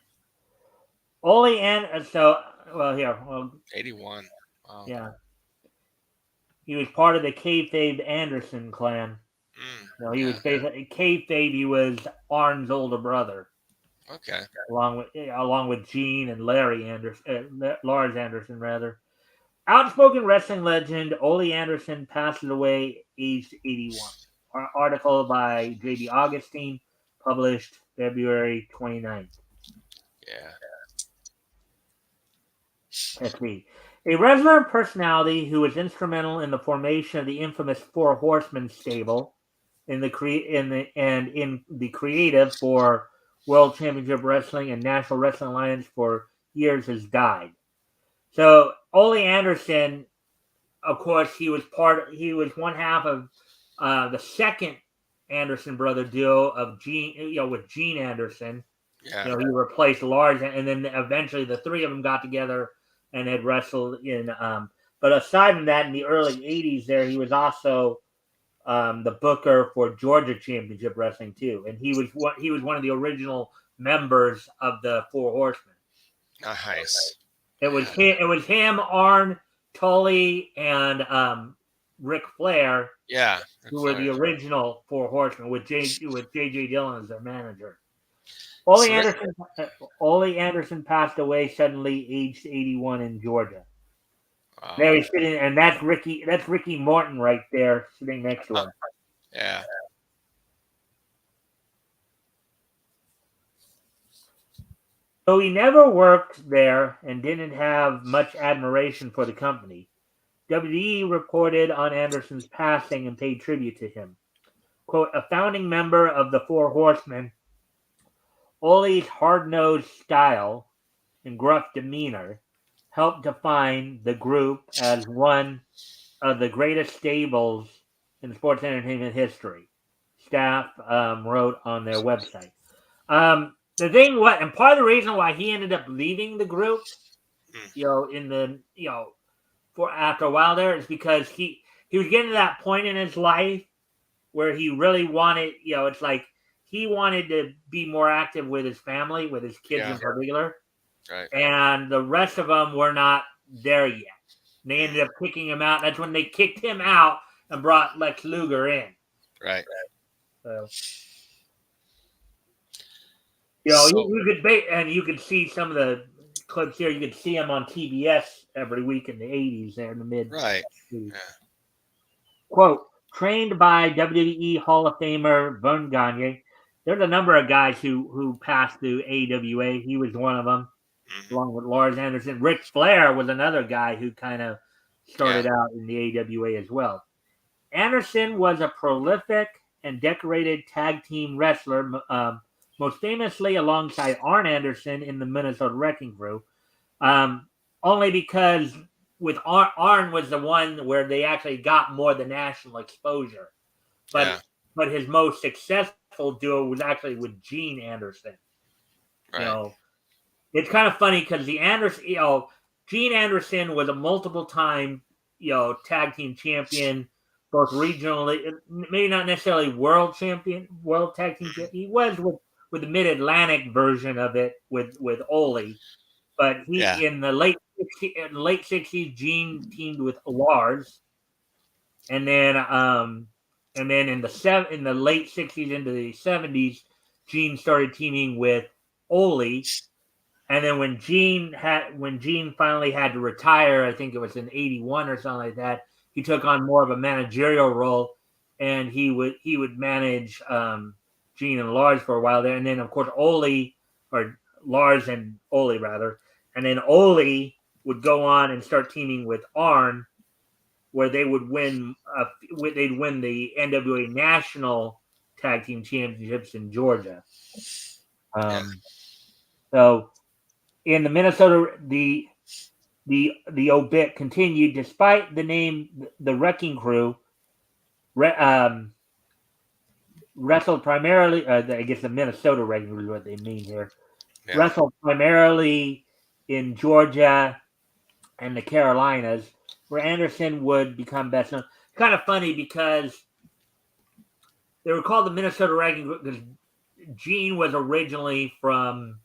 Ole and so well here. Well, 81. Wow. yeah, he was part of the kayfabe Anderson clan. He was basically kayfabe. He was Arn's older brother. Okay. Along with Gene and Larry Anderson, Lars Anderson rather. Outspoken wrestling legend Ole Anderson passes away aged 81. Article by J.B. Augustine, published February 29th. Yeah. Let's see. A wrestler personality who was instrumental in the formation of the infamous Four Horsemen stable, in the creative for World Championship Wrestling and National Wrestling Alliance for years, has died. So Ole Anderson, of course, he was one half of the second Anderson brother duo of Gene, with Gene Anderson. Yeah. He replaced Lars, and then eventually the three of them got together and had wrestled in. But aside from that, in the early '80s, he was also the booker for Georgia Championship Wrestling too, and he was one of the original members of the Four Horsemen. Nice. It was him, Arn, Tully, and Ric Flair. Yeah. Who were the original Four Horsemen with J.J. Dillon as their manager. Ole Anderson passed away suddenly, aged 81, in Georgia. Wow. There he's sitting, and that's Ricky Morton right there, sitting next to him. Yeah. Though he never worked there and didn't have much admiration for the company, WWE reported on Anderson's passing and paid tribute to him. Quote, a founding member of the Four Horsemen, Ole's hard-nosed style and gruff demeanor helped define the group as one of the greatest stables in sports entertainment history. Staff wrote on their website. The thing and part of the reason why he ended up leaving the group, for after a while there, is because he was getting to that point in his life where he really wanted, it's like he wanted to be more active with his family, with his kids in particular. Right. And the rest of them were not there yet. They ended up kicking him out. That's when they kicked him out and brought Lex Luger in. Right. So, you could see some of the clips here. You could see him on TBS every week in the 80s there in the mid. Right. Yeah. Quote, trained by WWE Hall of Famer Vern Gagne. There's a number of guys who passed through AWA. He was one of them, along with Lars Anderson. Ric Flair was another guy who kind of started out in the AWA as well. Anderson was a prolific and decorated tag team wrestler, most famously alongside Arn Anderson in the Minnesota Wrecking Crew, only because with Arn was the one where they actually got more the national exposure. But his most successful duo was actually with Gene Anderson. Right. It's kind of funny because Gene Anderson was a multiple time, tag team champion, both regionally, maybe not necessarily world tag team champion. He was with the Mid-Atlantic version of it with Ole, but in the late 60s, Gene teamed with Lars, and then in the late 60s into the 70s, Gene started teaming with Ole. And then when Gene finally had to retire, I think it was in '81 or something like that, he took on more of a managerial role and he would manage Gene and Lars for a while there, and then of course Lars and Ole rather, and then Ole would go on and start teaming with Arn, where they would win. They'd win the NWA National Tag Team Championships in Georgia. So in the Minnesota, the obit continued despite the name, the Wrecking Crew. Wrestled primarily, I guess the Minnesota Wrecking Crew is what they mean here. Yeah. Wrestled primarily in Georgia and the Carolinas, where Anderson would become best known. Kind of funny because they were called the Minnesota Wrecking Crew because Gene was originally from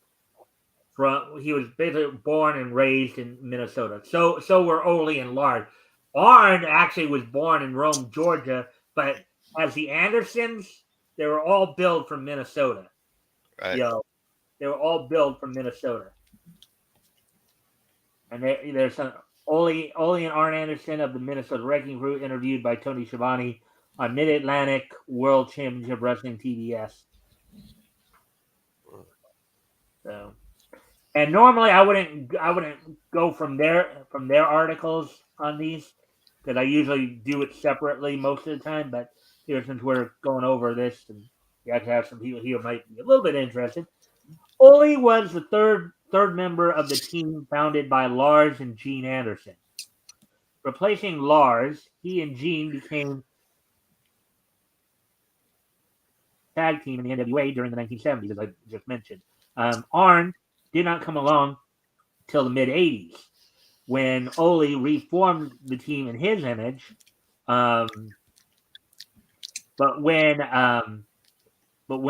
he was basically born and raised in Minnesota. So were Ole and Lars. Arn actually was born in Rome, Georgia, but as the Andersons, they were all billed from Minnesota. Right. They were all billed from Minnesota. And there's some Ole and Arn Anderson of the Minnesota Wrecking Crew interviewed by Tony Schiavone on Mid-Atlantic World Championship Wrestling TBS. So, and normally I wouldn't go from their articles on these because I usually do it separately most of the time. But here, since we're going over this, and you have to have some people here who might be a little bit interested. Ole was the third member of the team founded by Lars and Gene Anderson. Replacing Lars, he and Gene became tag team in the NWA during the 1970s, as I just mentioned. Arn did not come along till the mid-'80s, when Ole reformed the team in his image. But when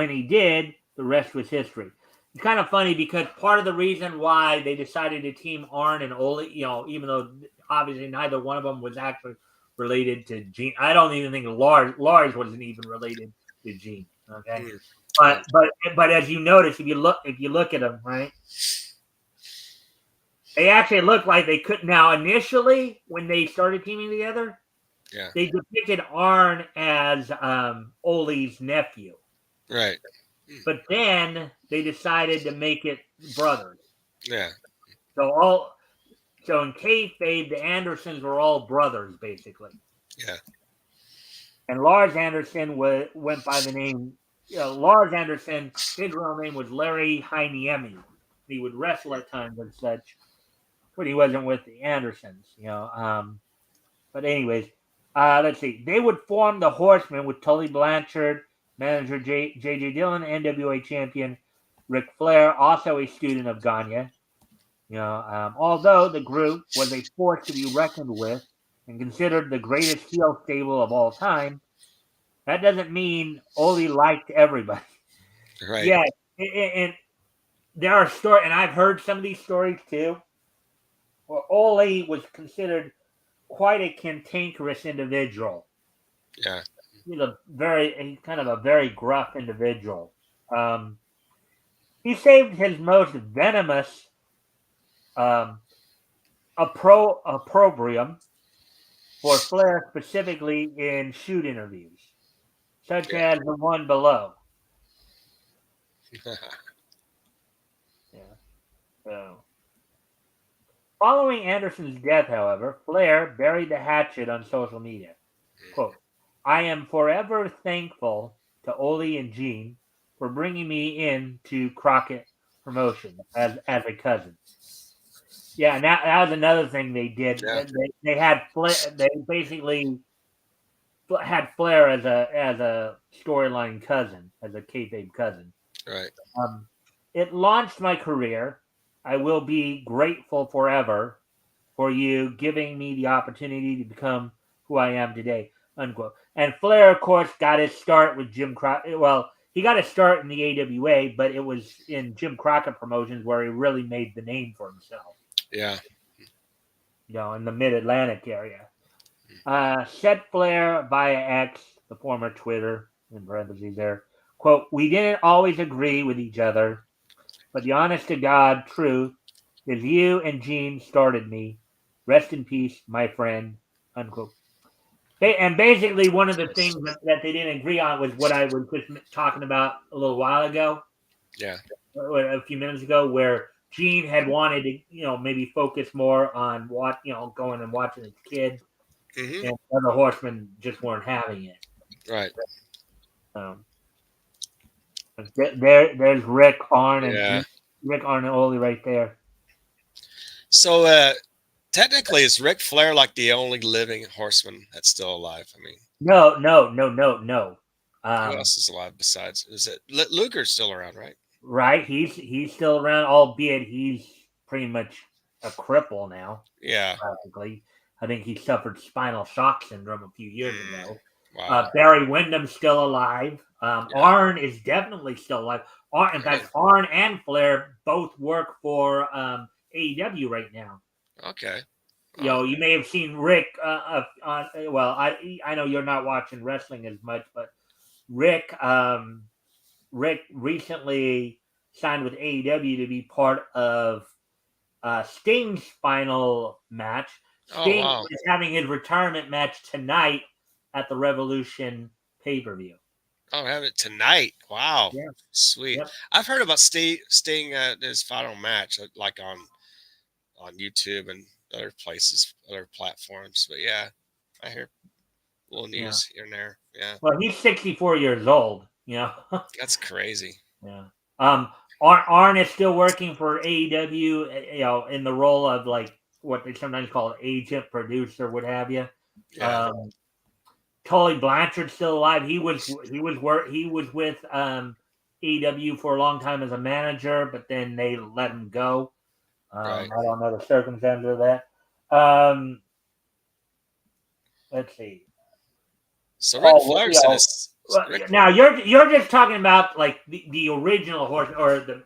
he did, the rest was history. It's kind of funny because part of the reason why they decided to team Arn and Ole, even though obviously neither one of them was actually related to Gene. I don't even think Lars wasn't even related to Gene. Okay, but as you notice, if you look at them, right, they actually look like they could. Now, initially, when they started teaming together, they depicted Arn as Ole's nephew, right? But then they decided to make it brothers. Yeah. So in kayfabe, the Andersons were all brothers, basically. Yeah. And Lars Anderson went by the name. Lars Anderson, his real name was Larry Heiniemi. He would wrestle at times and such, but he wasn't with the Andersons. But anyways, let's see. They would form the Horsemen with Tully Blanchard, manager J.J. Dillon, NWA champion Ric Flair, also a student of Gagne. Although the group was a force to be reckoned with and considered the greatest heel stable of all time, that doesn't mean Ole liked everybody. Right. Yeah, and there are stories, and I've heard some of these stories too, where Ole was considered quite a cantankerous individual. Yeah. He's kind of a very gruff individual. He saved his most venomous opprobrium for Flair specifically in shoot interviews, such as the one below. So, following Anderson's death, however, Flair buried the hatchet on social media. Quote, "I am forever thankful to Ole and Gene for bringing me in to Crockett Promotion as a cousin." Yeah, and that was another thing they did. Yeah. They had Flair. They basically had Flair as a storyline cousin, as a kayfabe cousin. Right. It launched my career. I will be grateful forever for you giving me the opportunity to become who I am today. Unquote. And Flair, of course, got his start with Jim Crockett. Well, he got his start in the AWA, but it was in Jim Crockett Promotions where he really made the name for himself. Yeah. In the Mid-Atlantic area. Said Flair via X, the former Twitter, in parentheses there, quote, "We didn't always agree with each other, but the honest-to-God truth is you and Gene started me. Rest in peace, my friend," unquote. And basically, one of the things that they didn't agree on was what I was just talking about a little while ago, Yeah. or a few minutes ago, where Gene had wanted to, maybe focus more on what, going and watching his kid, Hmm. and other horsemen just weren't having it. Right. Um, there's Rick, Arn, Yeah. and Rick, Arn, and Ole right there. So technically, is Ric Flair like the only living horseman that's still alive? I mean, No, no, no, no, no. who Um, else is alive besides? Is it Luger's still around, right? right? He's still around, albeit he's pretty much a cripple now, Yeah. practically. I think he suffered spinal shock syndrome a few years Mm, ago. wow. Barry Windham's still alive. Yeah. Arn is definitely still alive. In Really? fact, Arn and Flair both work for AEW right now. Okay. You Oh, know, you may have seen Rick on. Well, I know you're not watching wrestling as much, but Rick Rick recently signed with AEW to be part of Sting's final match. oh Sting wow. is having his retirement match tonight at the Revolution pay per view. Oh, having it tonight. Wow. Yeah. Sweet. Yep. I've heard about Sting his final match, like on YouTube and other places, other platforms. But yeah, I hear little Yeah. news here and there. Yeah, Well, he's 64 years old. You know. that's crazy. Yeah. Arn is still working for AEW. In the role of like what they sometimes call an agent, producer, what have you. Yeah. Um, Tully Blanchard's still alive. He was with AEW for a long time as a manager, but then they let him go. Right. I don't know the circumstances of that. Um, let's see. So Ric Oh, Flair's in his Ric. now you're just talking about like the original horse or the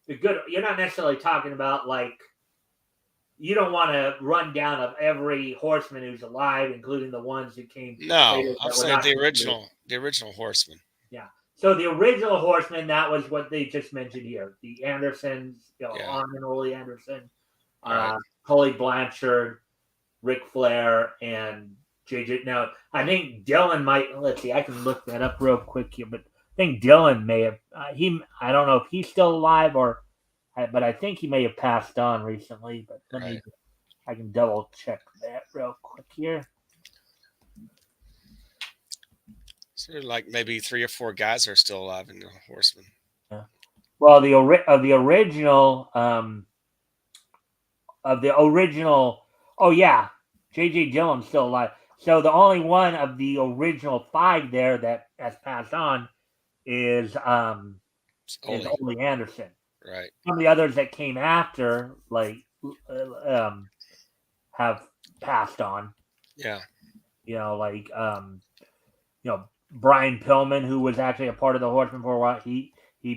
good. You're not necessarily talking about like you don't want to run down of every horseman who's alive, including the ones who came No, later I'm that were saying not considered. the original Horseman. Yeah. So the original horseman, that was what they just mentioned here. The Andersons, Yeah. Arn and Ole Anderson, Right. Tully Blanchard, Ric Flair, and JJ. Now, I think Dylan might. Let's see. I can look that up real quick here, but I think Dylan may have. I don't know if he's still alive but I think he may have passed on recently. But let Right. me. I can double check that real quick here. So like maybe 3 or 4 guys are still alive in the Horseman. Yeah. Well, the original of the original. Oh yeah, J.J. Dillon's still alive. So the only one of the original 5 there that has passed on is It's is Ole. Ole Anderson. Right. Some of the others that came after, like, have passed on. Yeah. Like Brian Pillman, who was actually a part of the Horsemen for a while, he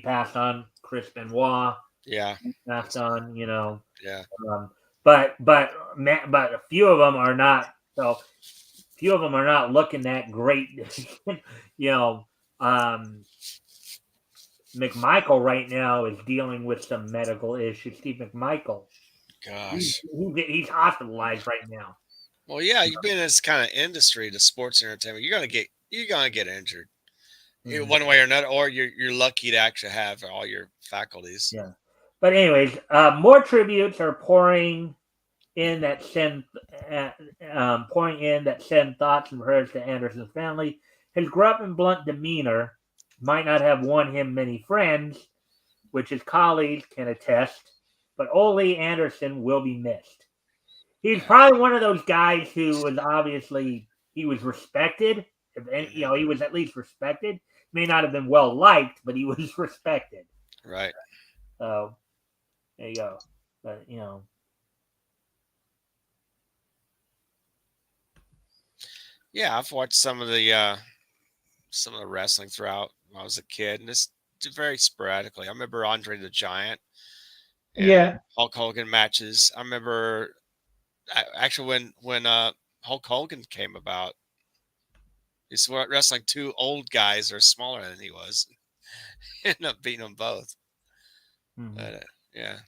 passed on. Chris Benoit Yeah. passed on. Yeah. Um, but a few of them are not. So few of them are not looking that great. you know, um, McMichael right now is dealing with some medical issues. Steve McMichael, Gosh. he's hospitalized right now. Well, yeah, you've been in this kind of industry, the sports entertainment. You're gonna get injured, Mhm. one way or another, or you're lucky to actually have all your faculties. Yeah, but anyways, more tributes are uh, pouring in that send thoughts and prayers to Anderson's family. His gruff and blunt demeanor might not have won him many friends, which his colleagues can attest, but Ole Anderson will be missed. He's Yeah. probably one of those guys who was obviously he was respected. Hmm. He was at least respected. May not have been well liked, but he was respected. Right. So there you go. But Yeah, I've watched some of the wrestling throughout when I was a kid, and this very sporadically. I remember Andre the Giant and Yeah, Hulk Hogan matches. I remember actually when Hulk Hogan came about, he's wrestling 2 old guys that are smaller than he was. Ended up beating them both. mhm. But yeah,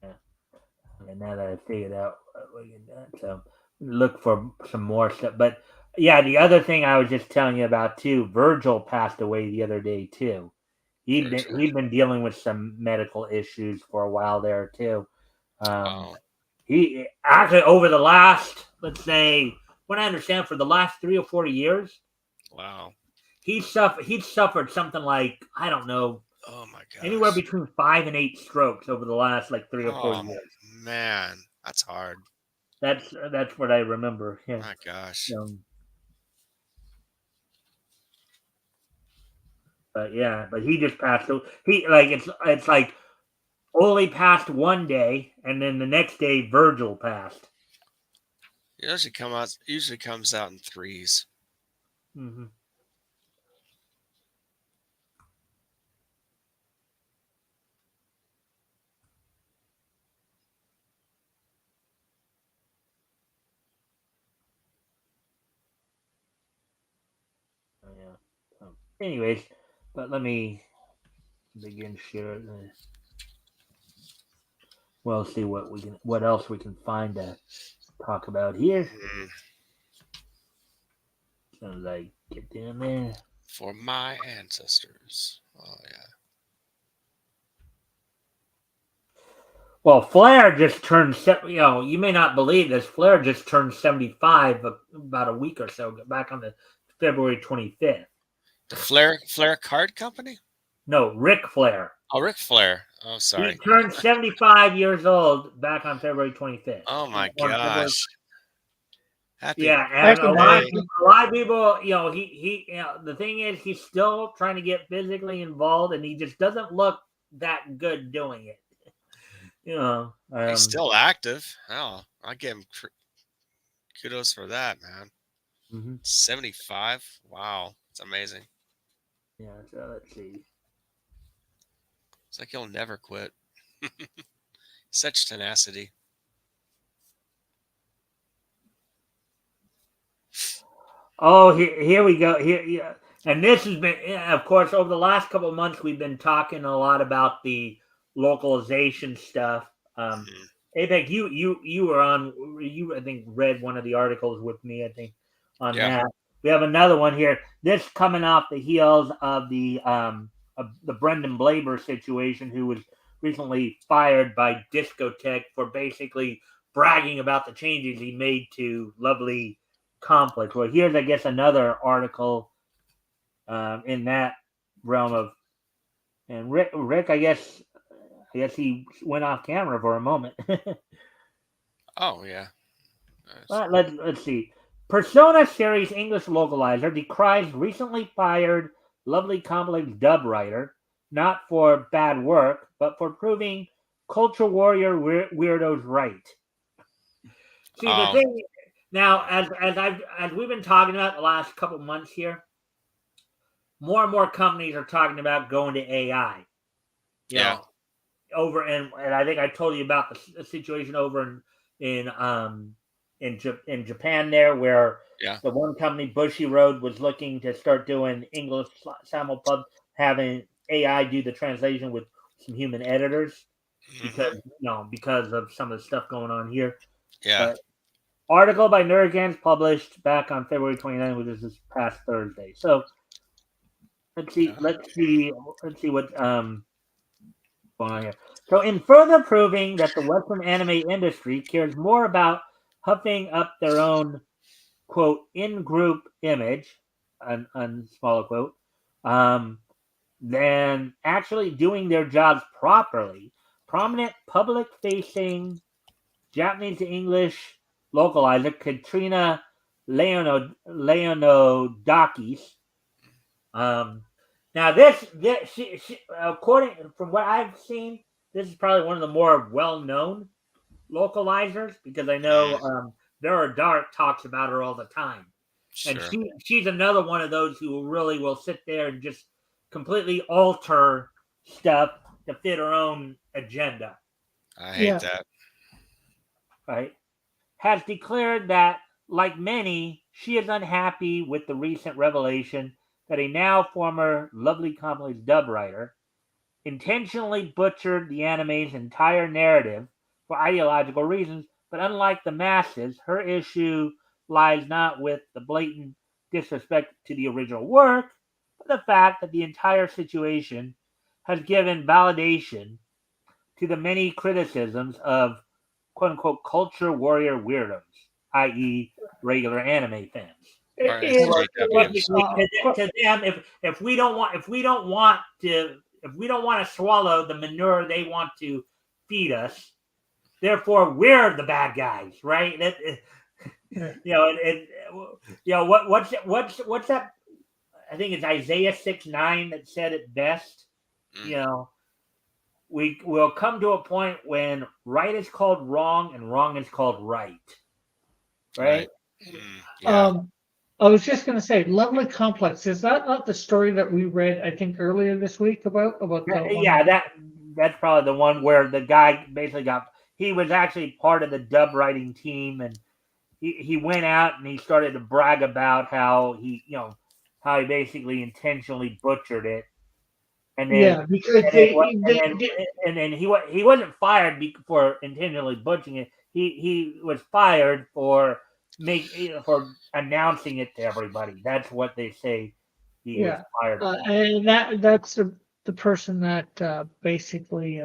Yeah. And now that I figured out what we can do, so look for some more stuff. But yeah, the other thing I was just telling you about too, Virgil passed away the other day too. Virgil. He'd been dealing with some medical issues for a while there too. Wow. He actually over the last, let's say, what I understand, for the last 3 or 4 years, Wow. he'd suffered something like, I don't know, Oh my anywhere gosh. between 5 and 8 strokes over the last like 3 or 4 Oh years. man, that's hard. That's what I remember. Yeah. My gosh. But yeah, but he just passed. He like it's like Ole passed one day, and then the next day Virgil passed. It usually comes out in threes. Mm-hmm. Yeah. Anyways, but let me begin sharing. We'll see what else we can find to talk about here. Mm, As soon as I get down there. for my ancestors. Oh yeah. Well, Flair just turned. You may not believe this. Flair just turned 75 about a week or so back on the February 25th. The Flair Card Company? No, Ric Flair. Oh, Ric Flair. Oh, He sorry. turned 75 years old back on February 25th. Oh my On February, gosh. Happy yeah, I and can birthday. a lot of people, the thing is, he's still trying to get physically involved, and he just doesn't look that good doing it. He's still active. Oh, I give him kudos for that, man. Mm-hmm. 75. Wow. It's amazing. Yeah, so let's see. It's like he'll never quit. Such tenacity. Oh, here we go. Here, yeah. And this has been, of course, over the last couple of months, we've been talking a lot about the localization stuff. Mhm. Apex, you were on. You, I think, read one of the articles with me. I think on Yeah. that. We have another one here. This coming off the heels of the Brendan Blaber situation, who was recently fired by Discotech for basically bragging about the changes he made to Lovely Complex. Well, here's, I guess, another article in that realm of. And Rick, I guess he went off camera for a moment. Oh, yeah. Nice. Well, let's see. Persona series English localizer decries recently fired Lovely Complex dub writer, not for bad work, but for proving culture warrior weirdos right. See, the Oh, thing now, as we've been talking about the last couple months here, more and more companies are talking about going to AI. You yeah. know, over and I think I told you about the situation over in in Japan there, where Yeah. the one company Bushy Road was looking to start doing English simulpub, having AI do the translation with some human editors Hmm. because of some of the stuff going on here. Yeah. But article by Nerdgans published back on February 29th, which is this past Thursday. So let's see, Yeah. let's see what going on here. So, in further proving that the Western anime industry cares more about huffing up their own quote in-group image, smaller quote, than actually doing their jobs properly, prominent public-facing Japanese to English localizer Katrina Leonodakis. Um, Now this she, according from what I've seen, this is probably one of the more well-known localizers because I know Mm, there are Dark talks about her all the time, and sure. she's another one of those who really will sit there and just completely alter stuff to fit her own agenda. I hate yeah, that. Right? Has declared that, like many, she is unhappy with the recent revelation that a now former Lovely Complex dub writer intentionally butchered the anime's entire narrative for ideological reasons But unlike the masses, her issue lies not with the blatant disrespect to the original work, but the fact that the entire situation has given validation to the many criticisms of quote unquote culture warrior weirdos, i.e., regular anime fans. Or It's SJWs. To them, if we don't want to swallow the manure they want to feed us, therefore we're the bad guys, right? What's that? I think it's Isaiah 6:9 that said it best. You know, we will come to a point when right is called wrong and wrong is called right. Right? Yeah. I was just going to say, Lovely Complex. Is that not the story that we read, I think, earlier this week about the one? Yeah, that's probably the one where the guy basically he was actually part of the dub writing team, and he went out and he started to brag about how he basically intentionally butchered it. And then, because and then he wasn't fired for intentionally butchering it. He was fired for announcing it to everybody. That's what they say he was fired for. And that's the person that basically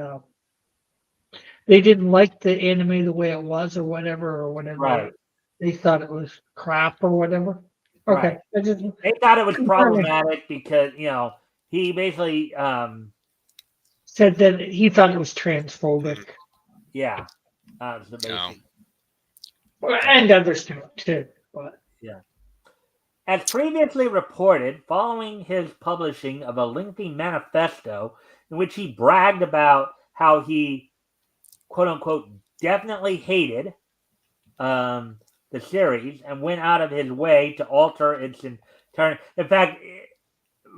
they didn't like the anime the way it was or whatever. Right. They thought it was crap or whatever. Okay. Right. They thought it was problematic because he basically said that he thought it was transphobic. Yeah. And others too. But yeah. As previously reported, following his publishing of a lengthy manifesto in which he bragged about how he, quote unquote, definitely hated the series and went out of his way to alter its entire. In fact,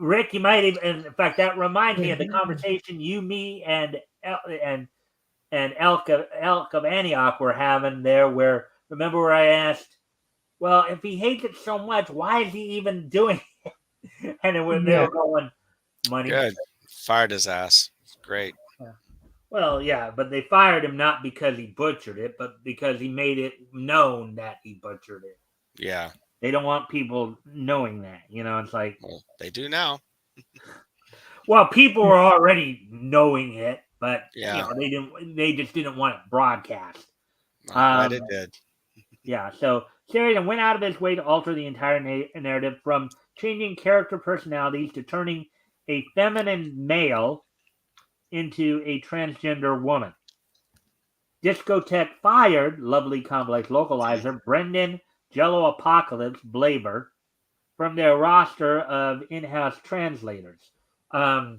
Rick, you might even. In fact, that reminds me of the conversation you, me, and Elk of Antioch were having there. Where remember where I asked, well, if he hates it so much, why is he even doing it? And they were going, money. Good. Fired his ass. Great. Yeah. Well, yeah, but they fired him not because he butchered it, but because he made it known that he butchered it. Yeah. They don't want people knowing that. It's like... Well, they do now. Well, people were already knowing it, but they just didn't want it broadcast. Glad it did. Yeah, so Sheridan went out of his way to alter the entire narrative, from changing character personalities to turning a feminine male into a transgender woman. Discotech fired Lovely Complex localizer Brendan Jello Apocalypse Blaber from their roster of in-house translators. Now,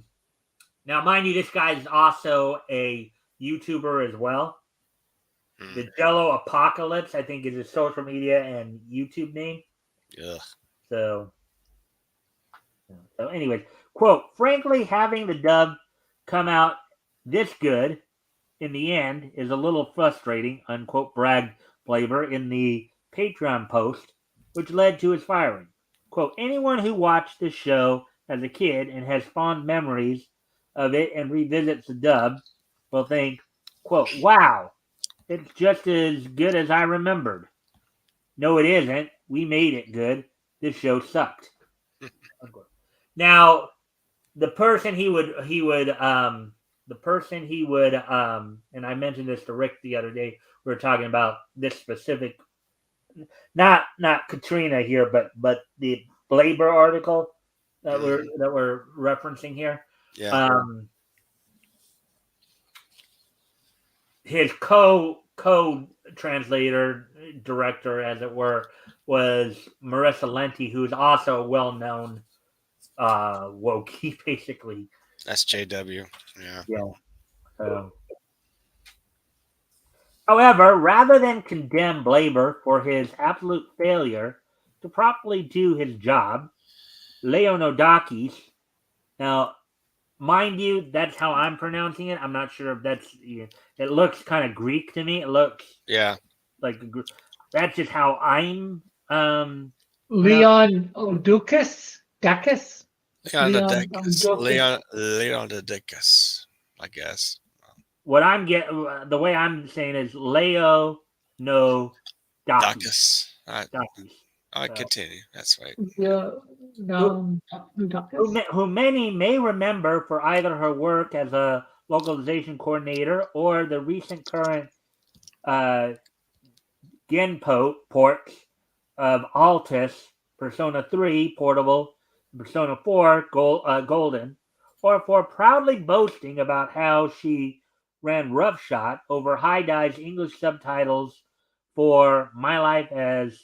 mind you, this guy is also a YouTuber as well. The Jello Apocalypse, I think, is his social media and YouTube name. Yeah. So anyways, quote, frankly, having the dub come out this good in the end is a little frustrating, unquote, bragged Blaber in the Patreon post, which led to his firing. Quote, anyone who watched this show as a kid and has fond memories of it and revisits the dub will think, quote, wow, it's just as good as I remembered. No, it isn't. We made it good. This show sucked. Now, the person he would, and I mentioned this to Rick the other day. We were talking about this specific, not Katrina here, but the Blaber article that we're referencing here. Yeah. His co-translator, director, as it were, was Marissa Lenti, who's also a well-known Wokey, basically. SJW. Yeah. However, rather than condemn Blaber for his absolute failure to properly do his job, Leonodakis, now, mind you, that's how I'm pronouncing it. I'm not sure if that's... It looks kind of Greek to me. It looks... like... That's just how I'm... Leon Odukis? Dakis? Leonodakis, I guess. What I'm getting... The way I'm saying is Leo no Dacus. Dockies. I continue. That's right. Yeah, no, Who many may remember for either her work as a localization coordinator or the recent current Genpo ports of Altis, Persona 3 Portable, Persona 4 Golden, or for proudly boasting about how she ran roughshod over High Dive's English subtitles for My Life as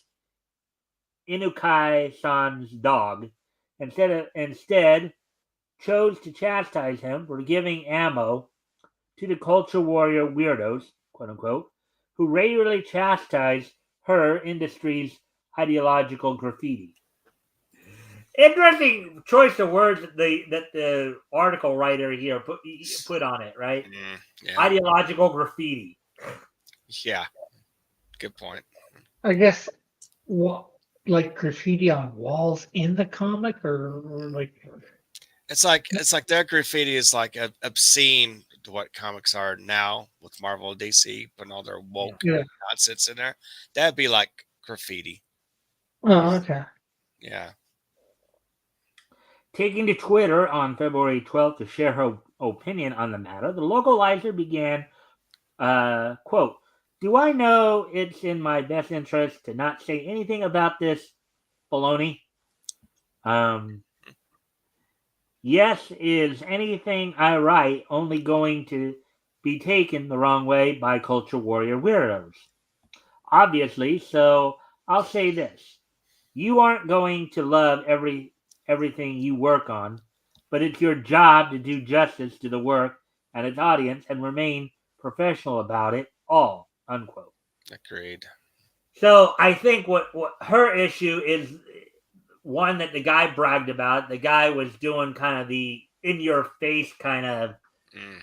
Inukai-san's dog, instead chose to chastise him for giving ammo to the culture warrior weirdos, quote unquote, who regularly chastise her industry's ideological graffiti. Interesting choice of words that the article writer here put on it, right? Yeah. Ideological graffiti. Yeah. Good point. I guess what, like graffiti on walls in the comic, or like It's like their graffiti is like obscene to what comics are now with Marvel and DC, putting all their woke nonsense in there. That'd be like graffiti. Oh, okay. Yeah. Taking to Twitter on February 12th to share her opinion on the matter, the localizer began, quote, "Do I know it's in my best interest to not say anything about this baloney? Yes, is anything I write only going to be taken the wrong way by culture warrior weirdos? Obviously, so I'll say this. You aren't going to love everything you work on, but it's your job to do justice to the work and its audience and remain professional about it all," unquote. Agreed. So I think what her issue is one that the guy bragged about. The guy was doing kind of the in your face kind of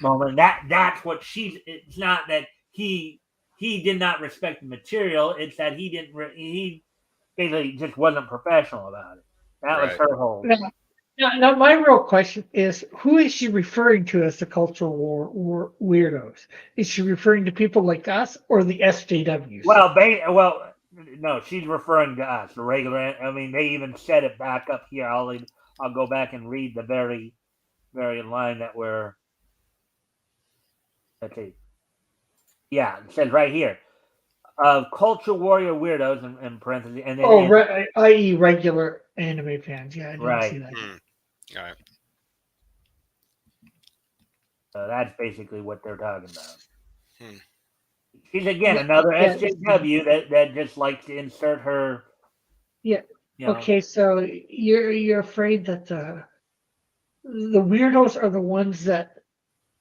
moment. That's what she's. It's not that he did not respect the material. It's that he didn't. He basically just wasn't professional about it. That was her whole. Now, my real question is, who is she referring to as the cultural war weirdos? Is she referring to people like us or the SJWs? Well, no, she's referring to us, the regular. I mean, they even said it back up here. I'll go back and read the very line that we're. Let's see. Yeah, it says right here. Culture warrior weirdos in parentheses, and then i.e., regular anime fans. Yeah, I didn't see that. All right. So that's basically what they're talking about. She's again another SJW that just likes to insert her. Yeah. Okay, so you're afraid that the weirdos are the ones that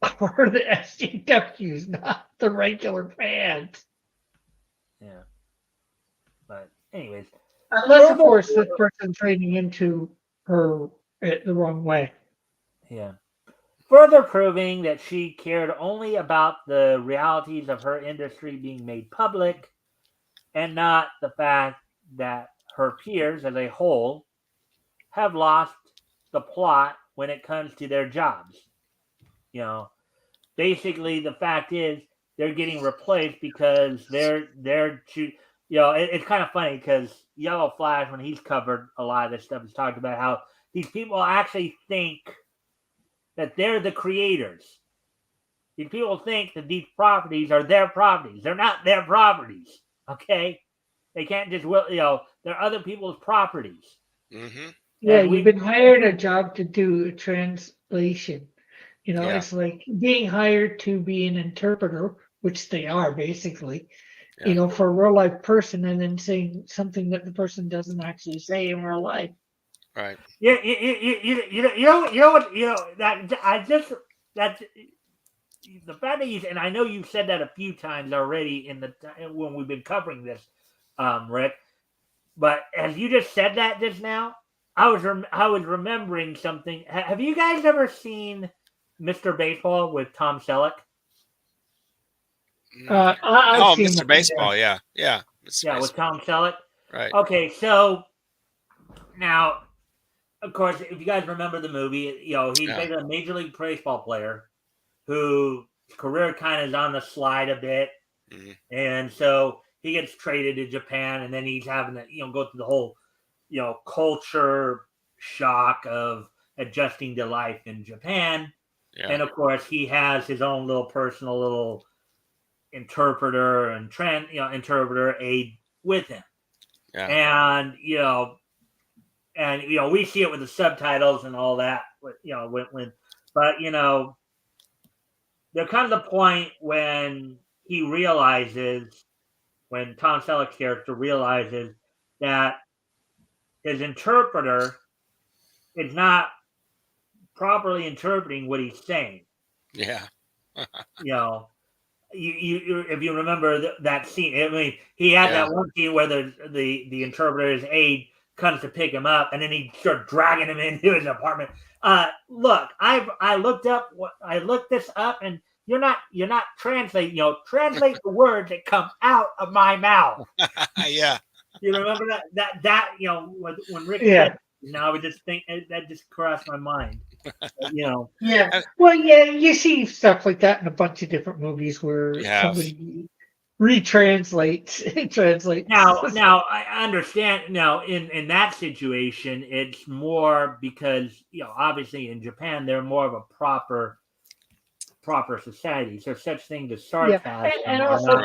are the SJWs, not the regular fans. Yeah. But anyways, unless of course this person's trading into her the wrong way. Yeah. Further proving that she cared only about the realities of her industry being made public and not the fact that her peers as a whole have lost the plot when it comes to their jobs. Basically the fact is they're getting replaced because it's kind of funny because Yellow Flash, when he's covered a lot of this stuff, has talked about how these people actually think that they're the creators. These people think that these properties are their properties. They're not their properties. Okay? They can't just, they're other people's properties. Mm-hmm. Yeah, you've been hired a job to do a translation. It's like being hired to be an interpreter, which they are basically, for a real life person, and then saying something that the person doesn't actually say in real life. Right. Yeah, that's the fact that and I know you've said that a few times already when we've been covering this, Rick. But as you just said that just now, I was remembering something. Have you guys ever seen Mr. Baseball with Tom Selleck? I've seen Mr. Baseball, yeah. Mr. Baseball. With Tom Selleck. Right. Okay, so now, of course, if you guys remember the movie, he's basically a Major League Baseball player whose career kind of is on the slide a bit. Mm-hmm. And so he gets traded to Japan, and then he's having to go through the whole culture shock of adjusting to life in Japan. Yeah. And of course, he has his own little personal little interpreter and interpreter aid with him. Yeah. And we see it with the subtitles and all that. But there comes a point when he realizes, when Tom Selleck's character realizes that his interpreter is not properly interpreting what he's saying. Yeah. If you remember that scene, I mean, he had that one scene where the interpreter's aide comes to pick him up, and then he starts dragging him into his apartment. Look, I looked this up, and you're not translating. Translate the words that come out of my mouth. Yeah. You remember that when Rick said, now I would just think that just crossed my mind. Yeah. Well, yeah, you see stuff like that in a bunch of different movies where somebody retranslates. Now I understand. Now in that situation, it's more because obviously in Japan they're more of a proper society. There's such thing as sarcasm. And also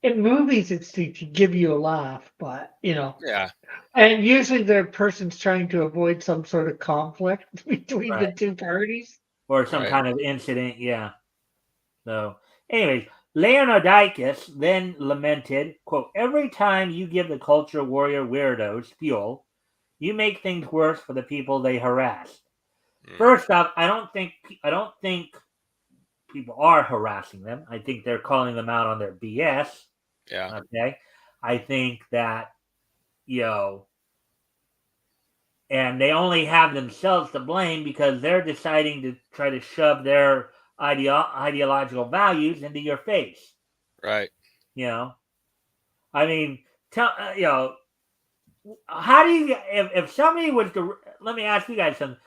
in movies, it's to give you a laugh, but Yeah. And usually the person's trying to avoid some sort of conflict between the two parties. Or some kind of incident, yeah. So, anyways, Leonardicus then lamented, quote, every time you give the culture warrior weirdos fuel, you make things worse for the people they harass. First off, I don't think people are harassing them. I think they're calling them out on their BS. Yeah. Okay. I think that and they only have themselves to blame because they're deciding to try to shove their ideological values into your face. Right. I mean, how do you, if somebody was to, let me ask you guys something.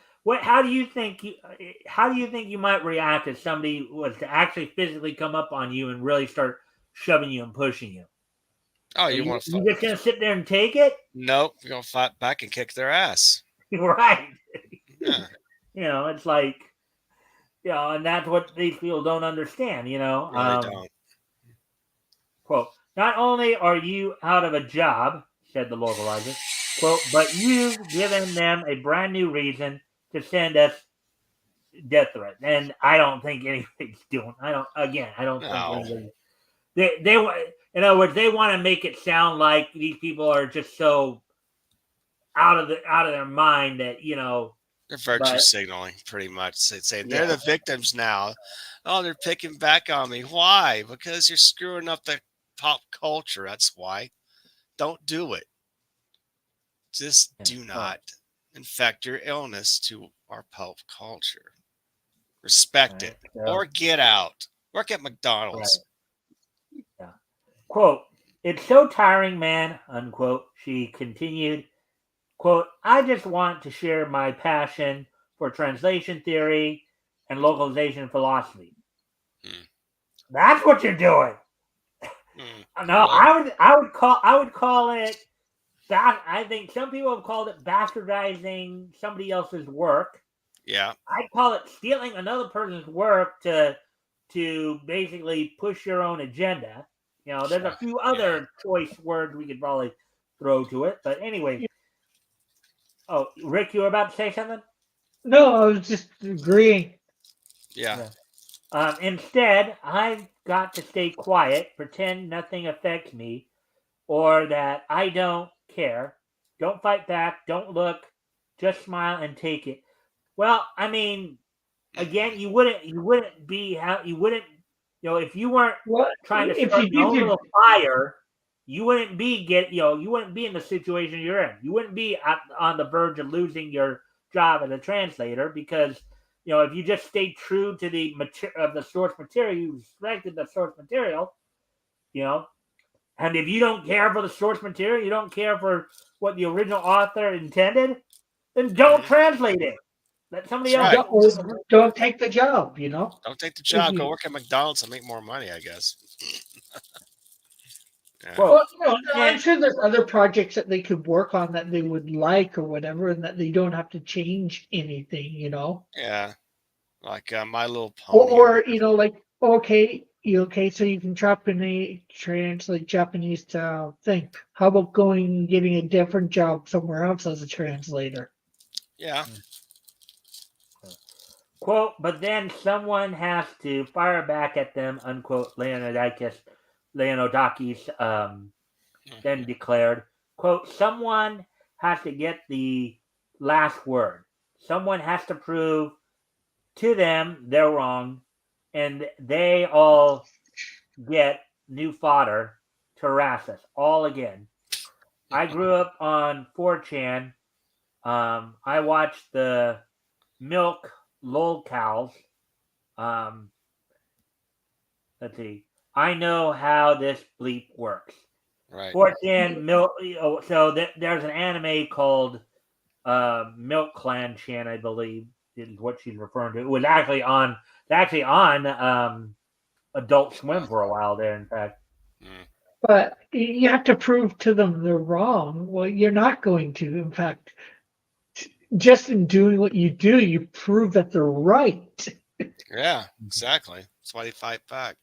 How do you think you might react if somebody was to actually physically come up on you and really start shoving you and pushing you? Oh, you want to? You just gonna sit there and take it? Nope, you're gonna fight back and kick their ass. Right. Yeah. It's like, and that's what these people don't understand. Really don't. Quote: not only are you out of a job, said the localizer, quote, but you've given them a brand new reason to send us death threats, and I don't think anybody's doing. I don't think anybody. They in other words, they want to make it sound like these people are just so out of their mind that they're virtue signaling pretty much. They say they're the victims now. Oh, they're picking back on me. Why? Because you're screwing up the pop culture. That's why. Don't do it. Just do not infect your illness to our pop culture. Respect it. Or get out. Work at McDonald's. Yeah. Quote, it's so tiring, man, unquote. She continued, quote, I just want to share my passion for translation theory and localization philosophy. That's what you're doing. No, I would call it that. I think some people have called it bastardizing somebody else's work. Yeah. I'd call it stealing another person's work to basically push your own agenda. There's a few other choice words we could probably throw to it. But anyway. Oh, Rick, you were about to say something? No, I was just agreeing. Yeah. Instead, I've got to stay quiet, pretend nothing affects me, or that I don't care. Don't fight back. Don't look. Just smile and take it. Well, I mean, again, you wouldn't be if you weren't trying to start your own little fire. You wouldn't be you wouldn't be in the situation you're in. You wouldn't be on the verge of losing your job as a translator because if you just stayed true to the source material, you respected the source material, and if you don't care for the source material, you don't care for what the original author intended, then don't translate it. Let somebody else. Don't take the job. Don't take the job. Go work at McDonald's and make more money, I guess. Yeah. Quote, Well, no, I'm sure there's other projects that they could work on that they would like or whatever, and that they don't have to change anything, Yeah. Like My Little Or, Pony. or like, okay, so you can translate Japanese to thing. How about going and getting a different job somewhere else as a translator? Yeah. quote, but then someone has to fire back at them, unquote, Leonidakis then declared, quote, someone has to get the last word. Someone has to prove to them they're wrong, and they all get new fodder to harass us all again. I grew up on 4chan. I watched the Milk Lolcows. Um, let's see. I know how this bleep works. Right. 4chan milk. So there's an anime called Milk Clan Chan, I believe, is what she's referring to. It was actually on Adult Swim for a while there. In fact, But you have to prove to them they're wrong. Well, you're not going to. In fact, just in doing what you do, you prove that they're right. Yeah, exactly. That's why they fight back.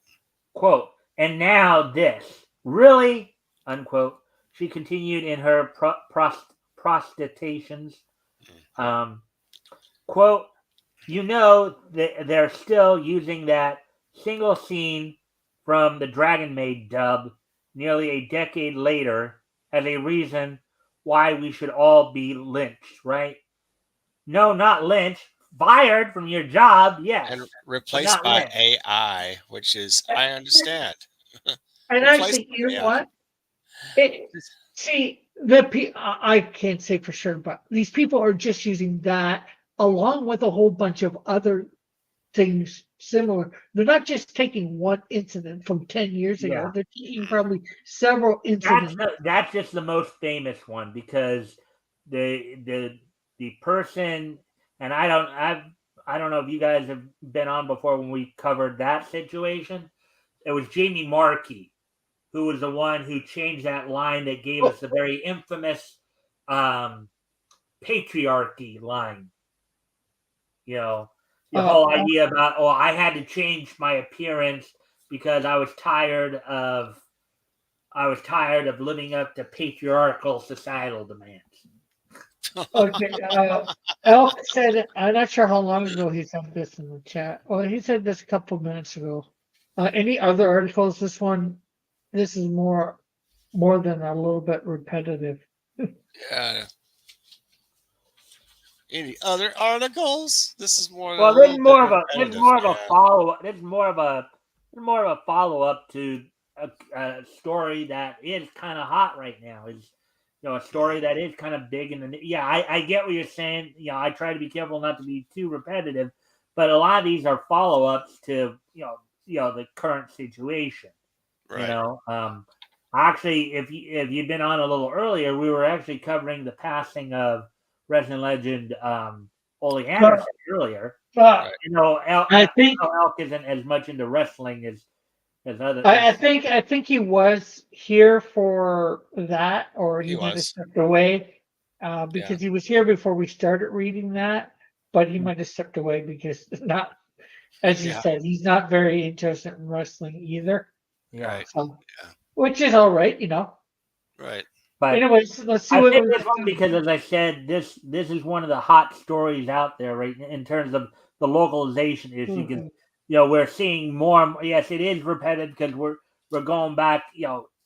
quote, and now this really, unquote. She continued in her prostitutions. Um, quote, they're still using that single scene from the Dragon Maid dub nearly a decade later as a reason why we should all be lynched, right? No, not lynched. Fired from your job, yes, And but replaced not by lynched. AI, which is, I understand. And Replaced actually, you by know AI. what? See, I can't say for sure, but these people are just using that along with a whole bunch of other things similar. They're not just taking one incident from 10 years ago. Yeah, They're taking probably several incidents. that's just the most famous one because the person, and I don't know if you guys have been on before when we covered that situation. It was Jamie Markey who was the one who changed that line that gave us the very infamous um, patriarchy line. You know, the Uh, whole idea about, oh, I had to change my appearance because I was tired of living up to patriarchal societal demands. okay. Elk said, I'm not sure how long ago he said this in the chat. Well, he said this a couple minutes ago. Any other articles? This is more than a little bit repetitive. Yeah. Any other articles? This is more than a Well, this little is bit this is repetitive. more of a Yeah. follow up. This is more of a follow up to a story that is kind of hot right now. Is a story that is kind of big in the yeah. I get what you're saying. I try to be careful not to be too repetitive, but a lot of these are follow ups to the current situation. Right. Actually, if you'd been on a little earlier, we were actually covering the passing of Resident Legend Ole But, Anderson earlier. but I think Elk isn't as much into wrestling as other. I think he was here for that, or He he might have was. stepped away Yeah. because he was here before we started reading that. But he might have stepped away because not, as he Yeah. said, he's not very interested in wrestling either. Yeah, Right. So, Yeah. which is all right. Right. but Anyways, let's see I what picked we this one because, as I said, this is one of the hot stories out there right in terms of the localization issue. Because we're seeing more. Yes, it is repetitive because we're going back.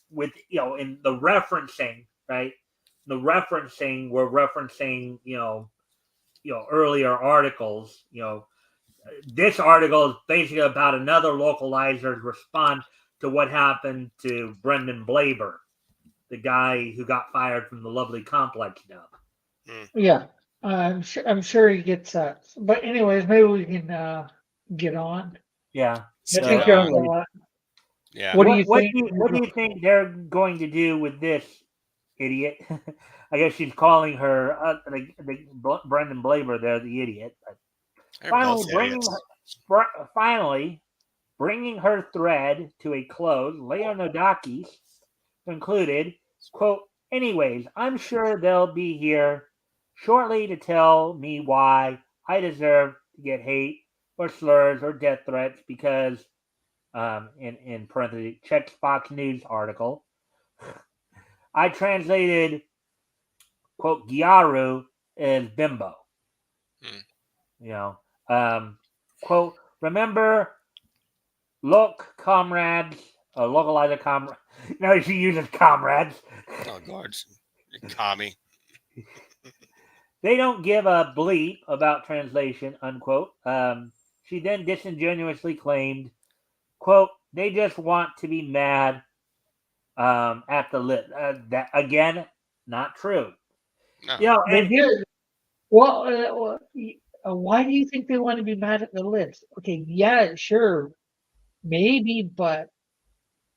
With in the referencing, right? The referencing we're referencing. Earlier articles. This article is basically about another localizer's response to what happened to Brendan Blaber, the guy who got fired from the Lovely Complex dub. Yeah, I'm sure he gets that. But anyways, maybe we can get on. Yeah. I Let's think get there's on. a lot. Yeah. What do you think? What do you think they're going to do with this idiot? I guess she's calling her the Brendan Blaber there the idiot. But They're finally both bringing idiots. finally bringing her thread to a close, Leonidakis concluded, quote, anyways, I'm sure they'll be here shortly to tell me why I deserve to get hate or slurs or death threats because, in parentheses, check Fox News article, I translated, quote, Gyaru as bimbo. Hmm. You know, quote, remember, look, comrades, localizer comrades. No, she uses comrades. Oh, God. Commie. They don't give a bleep about translation, unquote. She then disingenuously claimed, quote, they just want to be mad at the lip. That, again, not true. You No. know, They and do. Well, why do you think they want to be mad at the libs? Okay, yeah, sure, maybe, but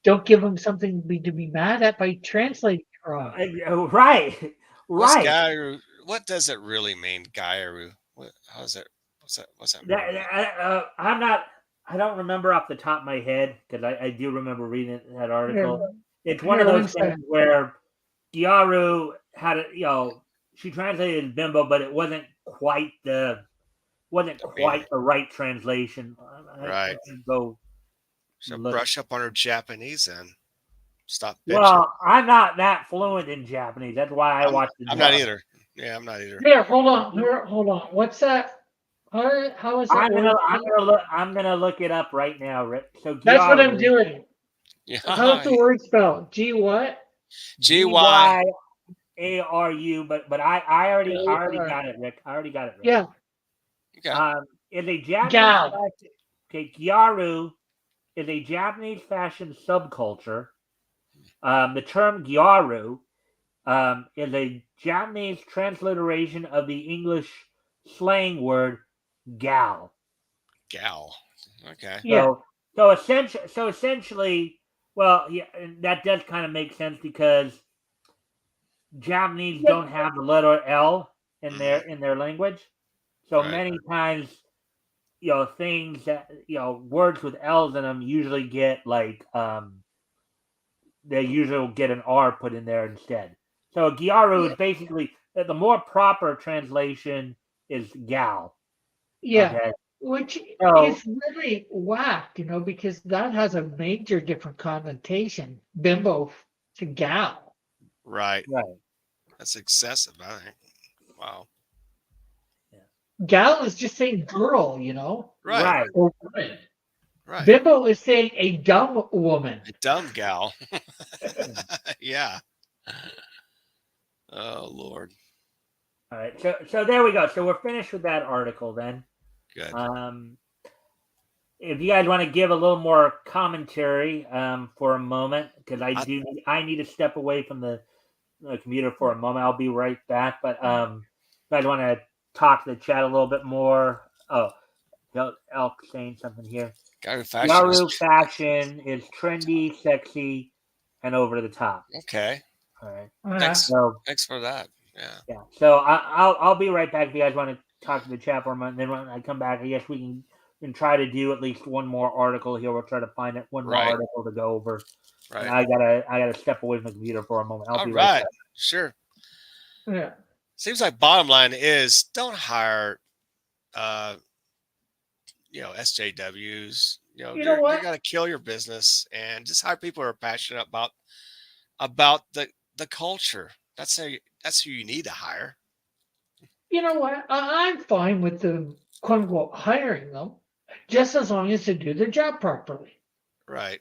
don't give them something to be mad at by translating it wrong. right, What's right. Gairu? What does it really mean, Gairu? What? How's that? What's that That, really mean? I'm not. I don't remember off the top of my head because I do remember reading that Here, article. It's one of here, one those things second. where Gyaru had it. She translated as bimbo, but it wasn't The meaning. quite the right translation. I Right. can go So look. brush up on her Japanese then. Stop bitching. Well, I'm not that fluent in Japanese. That's why I I'm watch the I'm not dub. either. Yeah, I'm not either. Here, hold on. Here, hold on. What's that? How is that word? I'm gonna look it up right now, Rick. So That's what I'm Gyaru, doing. How's Yeah. the word spelled? G what? G Y. Gyaru, but I already A-R. got it, Rick. I already got it, Rick. Yeah, Okay. Is a Japanese gal. fashion. Okay, Gyaru is a Japanese fashion subculture. The term Gyaru is a Japanese transliteration of the English slang word gal. Gal. Okay. Yeah, So essentially, well, yeah, and that does kind of make sense because Japanese yeah, don't have the letter L Hmm. in their language. So Right. many times, things that words with L's in them usually get like they usually will get an R put in there instead. So Gyaru is basically the more proper translation is gal. yeah. Okay, Which so is really whack, because that has a major different connotation. Bimbo to gal. Right. right, That's excessive, I think. Wow. yeah, Gal is just saying girl. Right. right. Or woman. Right. Bimbo is saying a dumb woman. A dumb gal. Yeah. Yeah. Oh Lord. All right, so there we go. So we're finished with that article then. Good. Um, if you guys want to give a little more commentary for a moment, because I, I need to step away from the computer for a moment. I'll be right back. But if you guys want to talk to the chat a little bit more. Oh, Elk saying something here. Gary fashion is Yaru fashion is trendy, sexy, and over the top. okay. All right. Uh, Thanks. So Thanks for that. Yeah. yeah. So I'll be right back if you guys want to talk to the chat for a moment. Then when I come back, I guess we can try to do at least one more article here. We'll try to find it one more Right. article to go over. And Right. I gotta step away from the computer for a moment. I'll All be right right. back. Sure. yeah. Seems like bottom line is don't hire uh SJWs. You know You're what? gonna kill your business and just hire people who are passionate about the culture. That's who you need to hire. You know what? I'm fine with the quote unquote hiring them, just as long as they do their job properly. Right.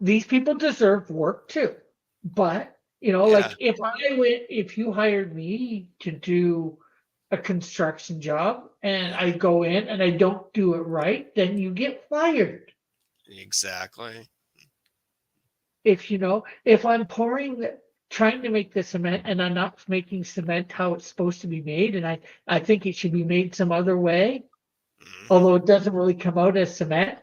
These people deserve work too. But, Yeah. like if you hired me to do a construction job and I go in and I don't do it right, then you get fired. Exactly. If I'm trying to make the cement and I'm not making cement how it's supposed to be made, and I think it should be made some other way, Mhm. although it doesn't really come out as cement,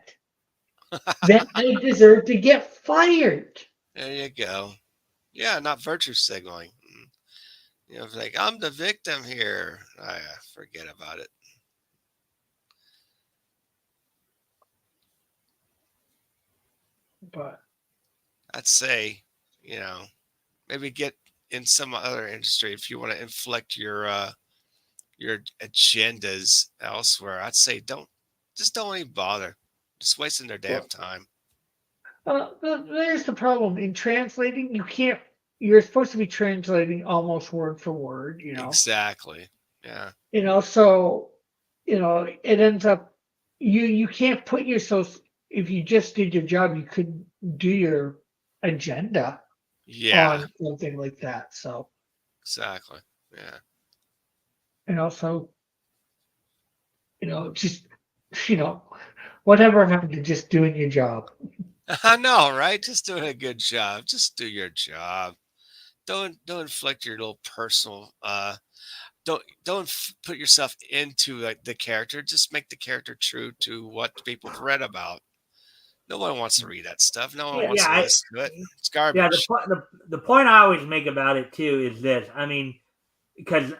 then I deserve to get fired. There you go. Yeah, not virtue signaling. It's like I'm the victim here. Forget about it. But I'd say, maybe get in some other industry if you want to inflect your agendas elsewhere. I'd say don't even bother. Just wasting their damn Well, time. there's the problem in translating. You can't. You're supposed to be translating almost word for word. Exactly. Yeah. So it ends up you can't put yourself. If you just did your job, you couldn't do your agenda Yeah. on something like that. So Exactly. Yeah. so just you know whatever happened to just doing your job. I know, right? Just doing a good job. Just do your job. Don't inflict your little personal don't put yourself into like the character. Just make the character true to what people have read about. No one wants to read that stuff. No one Yeah, wants to listen to it. It's yeah. garbage. The point I always make about it too is this. I mean, because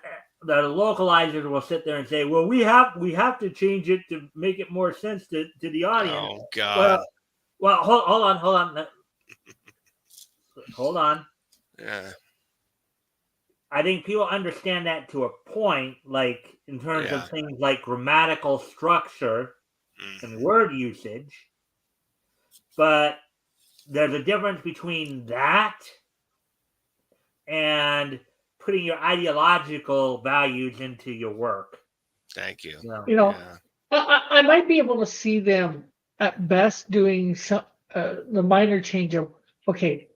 the localizers will sit there and say, "Well, we have to change it to make it more sense to the audience." Oh God. Well, hold on. Yeah. I think people understand that to a point, like in terms Yeah. of things like grammatical structure and Mhm. word usage, but there's a difference between that and putting your ideological values into your work. Thank you. You know, You know, Yeah. I might be able to see them at best doing some the minor change of okay,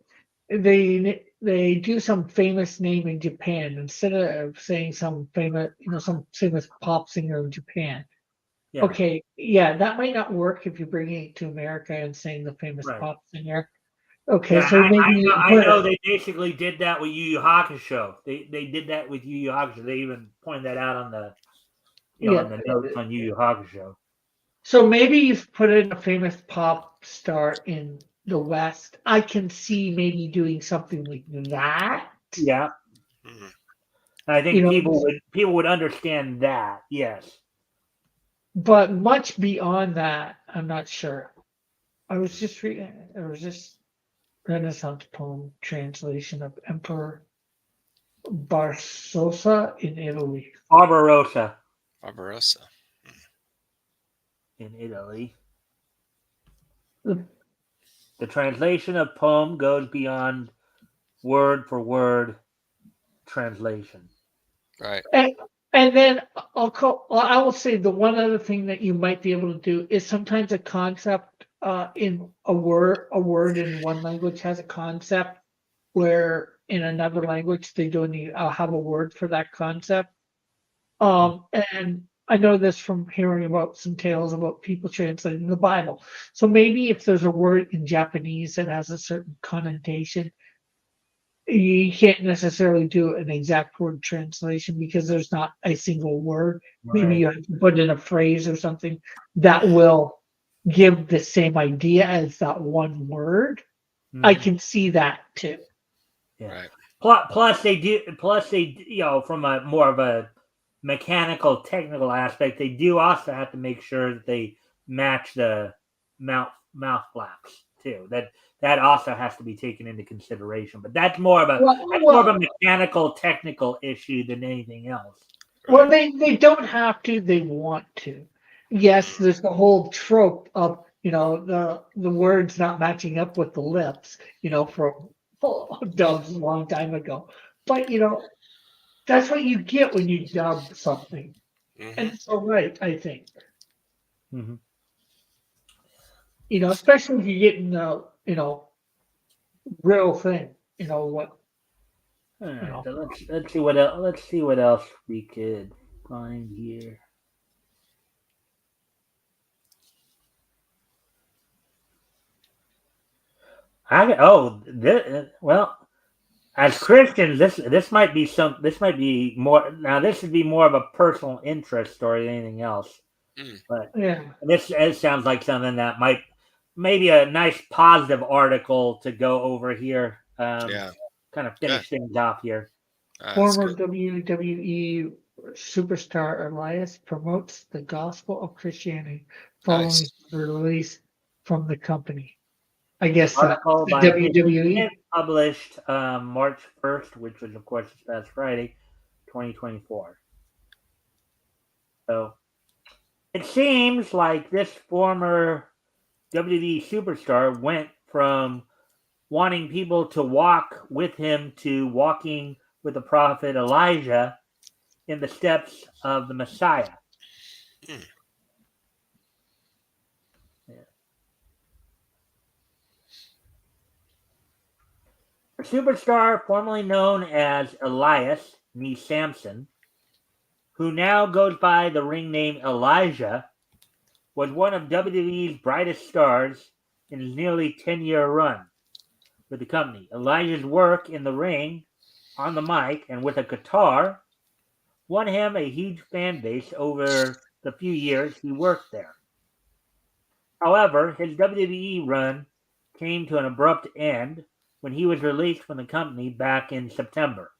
they do some famous name in Japan instead of saying some famous pop singer in Japan. yeah, Okay, yeah, that might not work if you're bringing it to America and saying the famous right. pop singer. Okay, Yeah, so maybe you I put know they basically did that with Yu Yu Hakusho. They did that with Yu Yu Hakusho. They even pointed that out on the yeah. in the notes on Yu Yu Hakusho. So maybe you've put in a famous pop star in the West. I can see maybe doing something like that. Yeah, Mhm. I You think know, people would understand that. Yes. but much beyond that, I'm not sure. I was just reading. There was this Renaissance poem translation of Emperor Barsosa in Italy. Barbarossa Barbarossa. in Italy. The- The translation of poem goes beyond word for word translation. Right. And, and then I will say the one other thing that you might be able to do is sometimes a concept in a word in one language has a concept where in another language they don't have a word for that concept. And I know this from hearing about some tales about people translating the Bible. So maybe if there's a word in Japanese that has a certain connotation, you can't necessarily do an exact word translation because there's not a single word. Maybe Right. you have to put in a phrase or something that will give the same idea as that one word. I Mhm. can see that too. Yeah. Right. Plus they do. Plus they, from a more of a mechanical, technical aspect, they do also have to make sure that they match the mouth flaps too. That also has to be taken into consideration. But Well, that's more of a well, mechanical, technical issue than anything else. well, Right. they don't have to. They want to. Yes, Mhm. there's the whole trope of the words not matching up with the lips. From dubs a long time ago. But that's what you get when you dub something, and Mhm. it's all right. I think Mm-hmm. especially if you're getting the real thing. What All you right, know. so let's see what else. Let's see what else we could find here. Well, as Christians, this might be more. Now, this would be more of a personal interest story than anything else. Mm. But Yeah. it sounds like something that might maybe a nice positive article to go over here. Yeah. Kind of Good. finish things off here. That's good. Former WWE superstar Elias promotes the gospel of Christianity following Nice. his release from the company. I guess Article the by WWE. published March 1st, which was, of course, this past Friday, 2024. So it seems like this former WWE superstar went from wanting people to walk with him to walking with the prophet Elijah in the steps of the Messiah. Hmm. A superstar formerly known as Elias Nee Samson, who now goes by the ring name Elijah, was one of WWE's brightest stars in his nearly 10-year run with the company. Elijah's work in the ring, on the mic, and with a guitar won him a huge fan base over the few years he worked there. However, his WWE run came to an abrupt end when he was released from the company back in September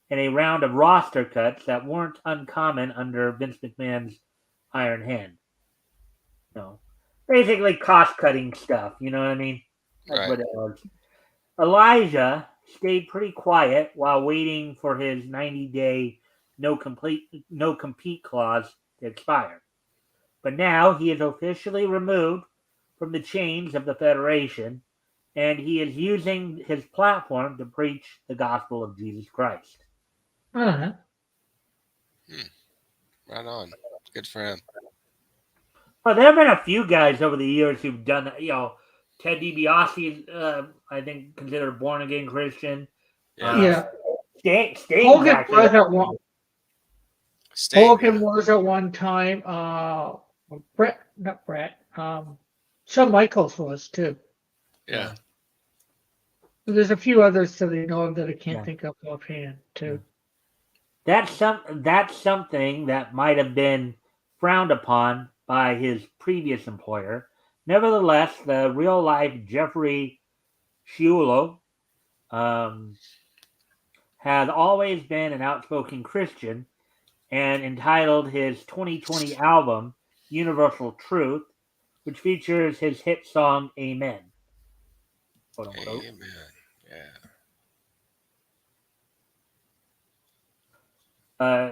in a round of roster cuts that weren't uncommon under Vince McMahon's iron hand. No, basically cost-cutting stuff. You know what I mean? That's Right. what it was. Elijah stayed pretty quiet while waiting for his 90-day no compete clause to expire. But now he is officially removed from the chains of the Federation, and he is using his platform to preach the gospel of Jesus Christ. Uh-huh. Right on. Good for him. Well, there have been a few guys over the years who've done that. Ted DiBiase is, I think, considered a born-again Christian. Yeah. Yeah. Sting's Hogan actually. was at one. Sting. Hogan was at one time. Not Brett. Shawn Michaels was too. Yeah. There's a few others that I know of that I can't Yeah. think of offhand too. That's something that might have been frowned upon by his previous employer. Nevertheless, the real-life Jeffrey Sciullo had always been an outspoken Christian and entitled his 2020 album Universal Truth, which features his hit song Amen, quote unquote. Amen. Yeah.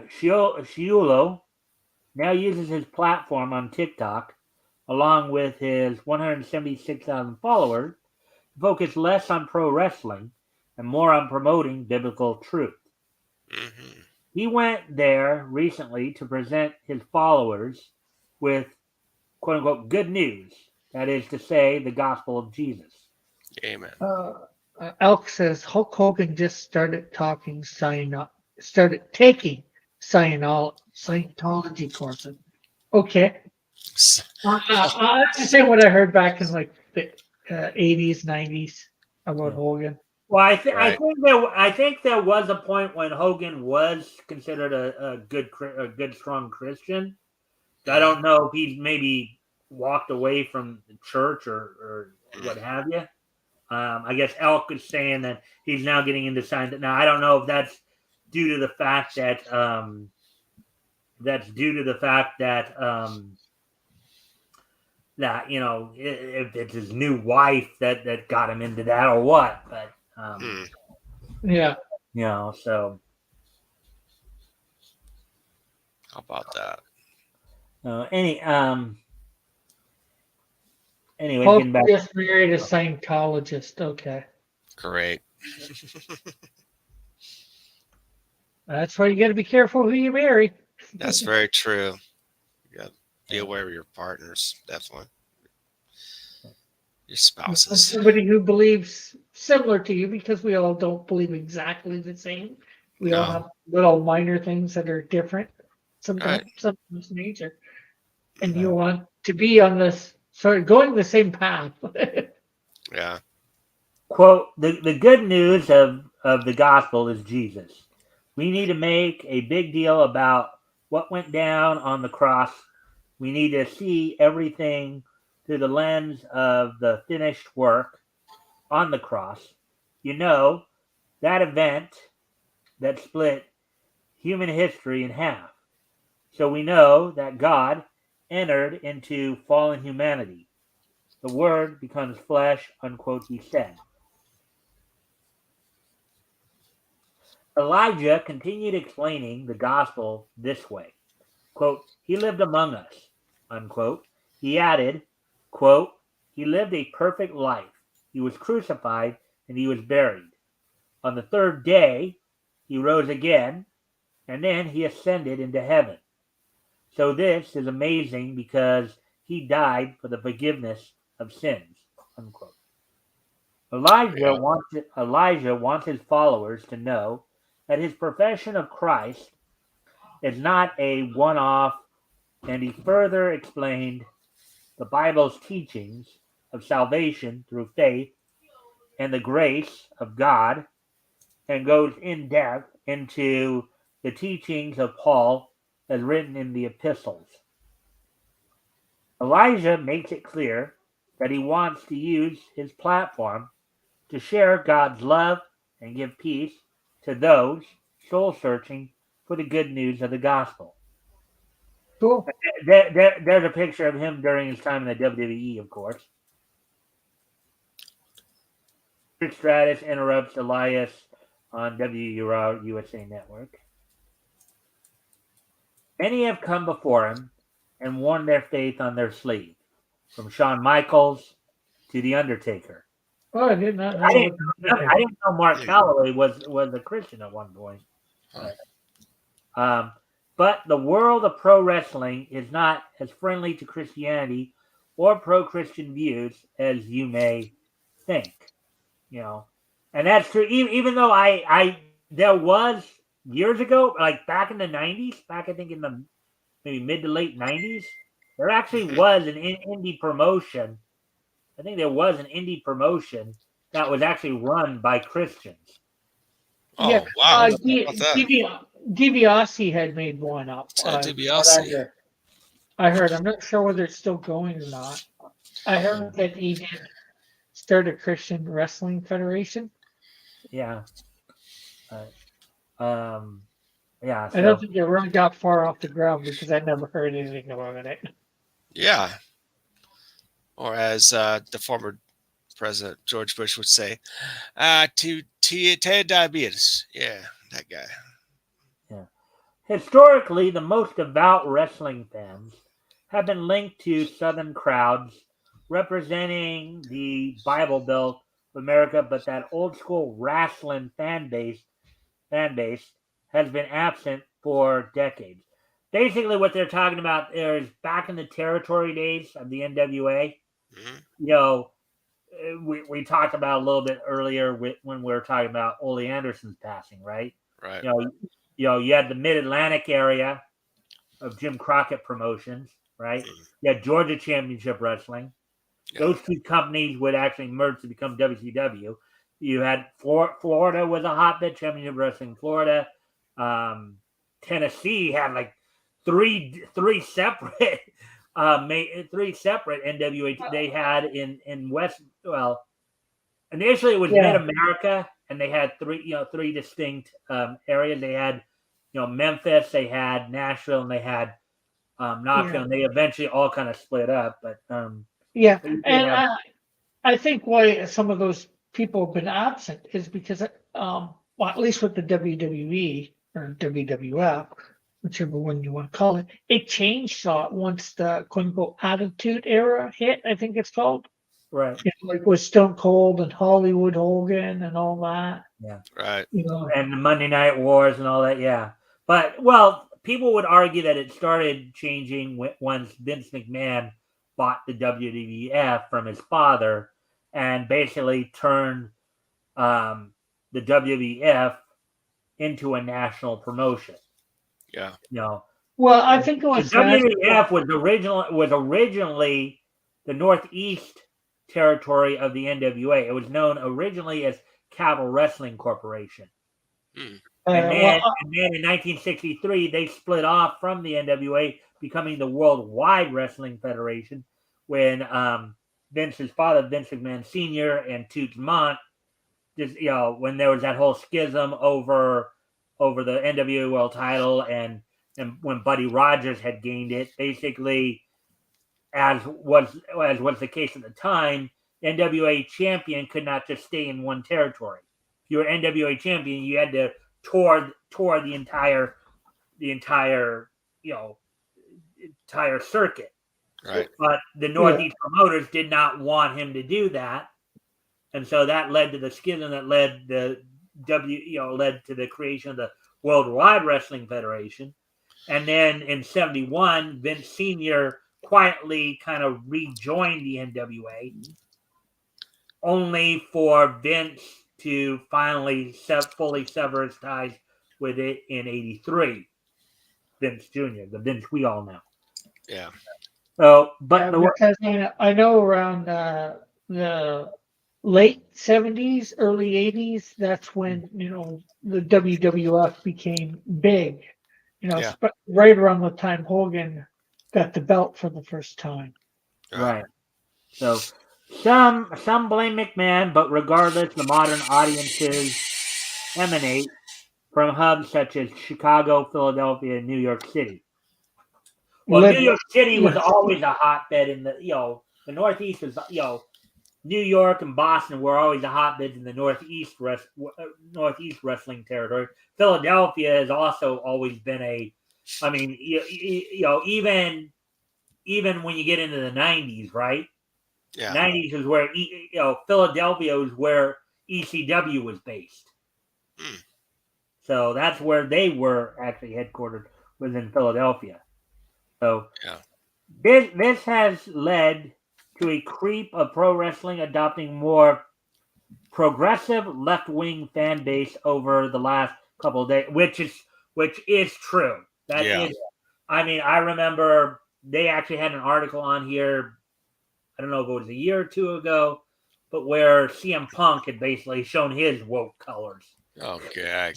Sciullo now uses his platform on TikTok, along with his 176,000 followers, to focus less on pro wrestling and more on promoting biblical truth. Mm-hmm. He went there recently to present his followers with quote unquote good news, that is to say, the gospel of Jesus. Amen. Elk says Hulk Hogan just started taking Scientology courses. Okay. I'm just saying what I heard back in like the 80s, 90s about Yeah. Hogan. Well, Right. I think there was a point when Hogan was considered a good strong Christian. I don't know if he's maybe walked away from the church or what have you. I guess Elk is saying that he's now getting into signs. Now I don't know if that's due to the fact that if it's his new wife that got him into that or what. But Yeah. So How about that? Anyways, Hulk getting back. just married a Scientologist. Okay. Great. That's why you got to be careful who you marry. That's very true. You got to be aware of your partners, definitely. Your spouses. Somebody who believes similar to you, because we all don't believe exactly the same. We all No. have little minor things that are different, Right. sometimes nature. And you want to be on this going the same path. Yeah. Quote, the good news of the gospel is Jesus. We need to make a big deal about what went down on the cross. We need to see everything through the lens of the finished work on the cross. That event that split human history in half. So we know that God entered into fallen humanity. The Word becomes flesh, unquote, he said. Elijah continued explaining the gospel this way. Quote, he lived among us, unquote. He added, quote, he lived a perfect life. He was crucified and he was buried. On the third day, he rose again, and then he ascended into heaven. So this is amazing because he died for the forgiveness of sins, unquote. Elijah wants his followers to know that his profession of Christ is not a one-off, and he further explained the Bible's teachings of salvation through faith and the grace of God, and goes in depth into the teachings of Paul as written in the epistles. Elijah makes it clear that he wants to use his platform to share God's love and give peace to those soul searching for the good news of the gospel. Cool. There's a picture of him during his time in the WWE, of course. Rick Stratus interrupts Elias on WURA Network. Many have come before him and worn their faith on their sleeve, from Shawn Michaels to The Undertaker. Oh, I did not know. I didn't know Mark Calloway was a Christian at one point. But the world of pro wrestling is not as friendly to Christianity or pro-Christian views as you may think. And that's true. Even though there was years ago, like back in the 90s, back I think in the maybe mid to late 90s, there actually was an indie promotion. I think there was an indie promotion that was actually run by Christians. Oh, wow. DiBiase had made one up. DiBiase. I heard. I'm not sure whether it's still going or not. I heard that he did start a Christian Wrestling Federation. Yeah. Yeah. I don't think it really got far off the ground because I never heard anything about it. Yeah. Or as the former President George Bush would say, diabetes. Yeah, that guy. Yeah. Historically, the most devout wrestling fans have been linked to Southern crowds representing the Bible Belt of America, but that old school wrestling fan base has been absent for decades. Basically, what they're talking about is back in the territory days of the NWA. We talked about a little bit earlier when we were talking about Ole Anderson's passing, right? Right. You had the Mid-Atlantic area of Jim Crockett Promotions, right? You had Georgia Championship Wrestling. Yeah. Those two companies would actually merge to become WCW. You had Florida was a hotbed, Championship Wrestling Florida. Tennessee had like three separate NWA they had in West. Well, initially it was Mid-America, and they had three distinct areas. They had Memphis, they had Nashville, and they had Knoxville, and they eventually all kind of split up. But I think why some of those people have been absent is because, well, at least with the WWE or WWF, whichever one you want to call it, it changed once the quote unquote Attitude Era hit. I think it's called. Right. Like with Stone Cold and Hollywood Hogan and all that. Yeah. Right. And the Monday Night Wars and all that. Yeah. But people would argue that it started changing once Vince McMahon bought the WWF from his father and basically turned the WWF into a national promotion. Yeah. Well, I think it was the WWF was originally the Northeast territory of the NWA. It was known originally as Capital Wrestling Corporation. And then in 1963, they split off from the NWA, becoming the Worldwide Wrestling Federation, when Vince's father, Vince McMahon Sr., and Toots Mondt, when there was that whole schism over the NWA World title, and when Buddy Rogers had gained it, basically as was the case at the time, NWA champion could not just stay in one territory. If you were NWA champion, you had to tour the entire entire circuit. Right. But the Northeast promoters did not want him to do that, and so that led to the schism that led the led to the creation of the Worldwide Wrestling Federation. And then in 71, Vince Sr. quietly kind of rejoined the NWA, only for Vince to finally fully sever his ties with it in 83. Vince Jr., the Vince we all know. Yeah. So, but because I know around the late 70s, early 80s, that's when, the WWF became big, Yeah. right around the time Hogan got the belt for the first time. Right. So some blame McMahon, but regardless, the modern audiences emanate from hubs such as Chicago, Philadelphia, and New York City. Well, New York City was always a hotbed in the the Northeast is New York and Boston were always the hotbeds in the Northeast wrestling territory. Philadelphia has also always been even when you get into the 90s, right? Yeah. 90s is where Philadelphia is where ECW was based. So that's where they were actually headquartered, was in Philadelphia. So this has led to a creep of pro wrestling adopting more progressive left-wing fan base over the last couple of days, which is true. That is, I mean, I remember they actually had an article on here, I don't know if it was a year or two ago, but where CM Punk had basically shown his woke colors. Oh, gag.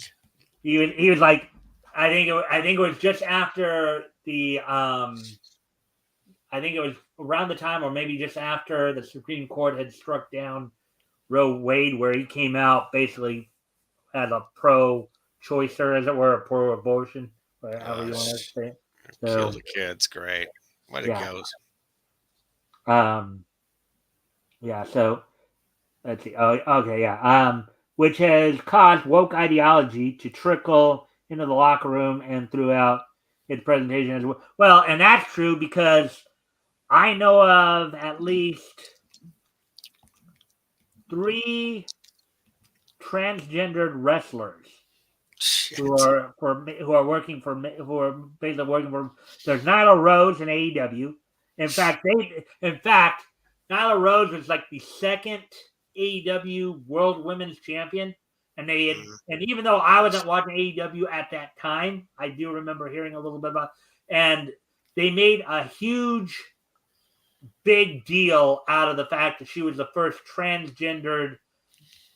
He was like, I think it was just after the I think it was around the time, or maybe just after the Supreme Court had struck down Roe Wade, where he came out basically as a pro-choicer, as it were, a pro-abortion, however you want to say it. So, kill the kids, great. Way to go. Yeah. So let's see. Oh, okay. Yeah. Which has caused woke ideology to trickle into the locker room and throughout its presentation as well. Well, and that's true because I know of at least 3 transgendered wrestlers who are basically working for. There's Nyla Rose in AEW. In fact, Nyla Rose was like the second AEW World Women's Champion, and even though I wasn't watching AEW at that time, I do remember hearing a little bit about. And they made a huge, big deal out of the fact that she was the first transgendered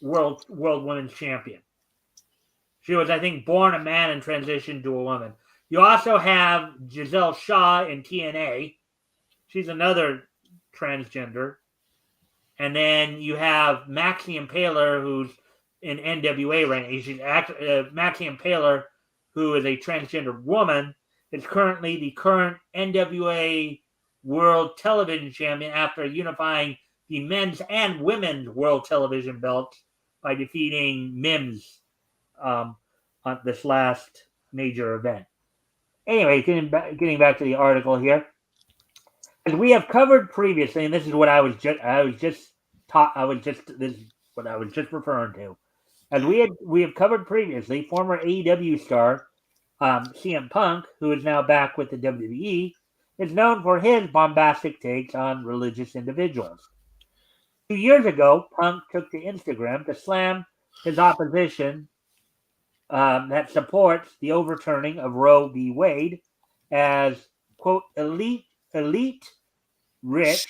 World Women's Champion. She was, I think, born a man and transitioned to a woman. You also have Giselle Shaw in TNA. She's another transgender. And then you have Maxie Impaler, who's in NWA right now. She's Maxie Impaler, who is a transgender woman, is currently the current NWA World Television Champion after unifying the men's and women's World Television belts by defeating Mims on this last major event. Anyway, getting back to the article here, as we have covered previously, and this is what I was just referring to. As we have covered previously, former AEW star CM Punk, who is now back with the WWE, is known for his bombastic takes on religious individuals. 2 years ago, Punk took to Instagram to slam his opposition that supports the overturning of Roe v. Wade as, quote, elite, rich,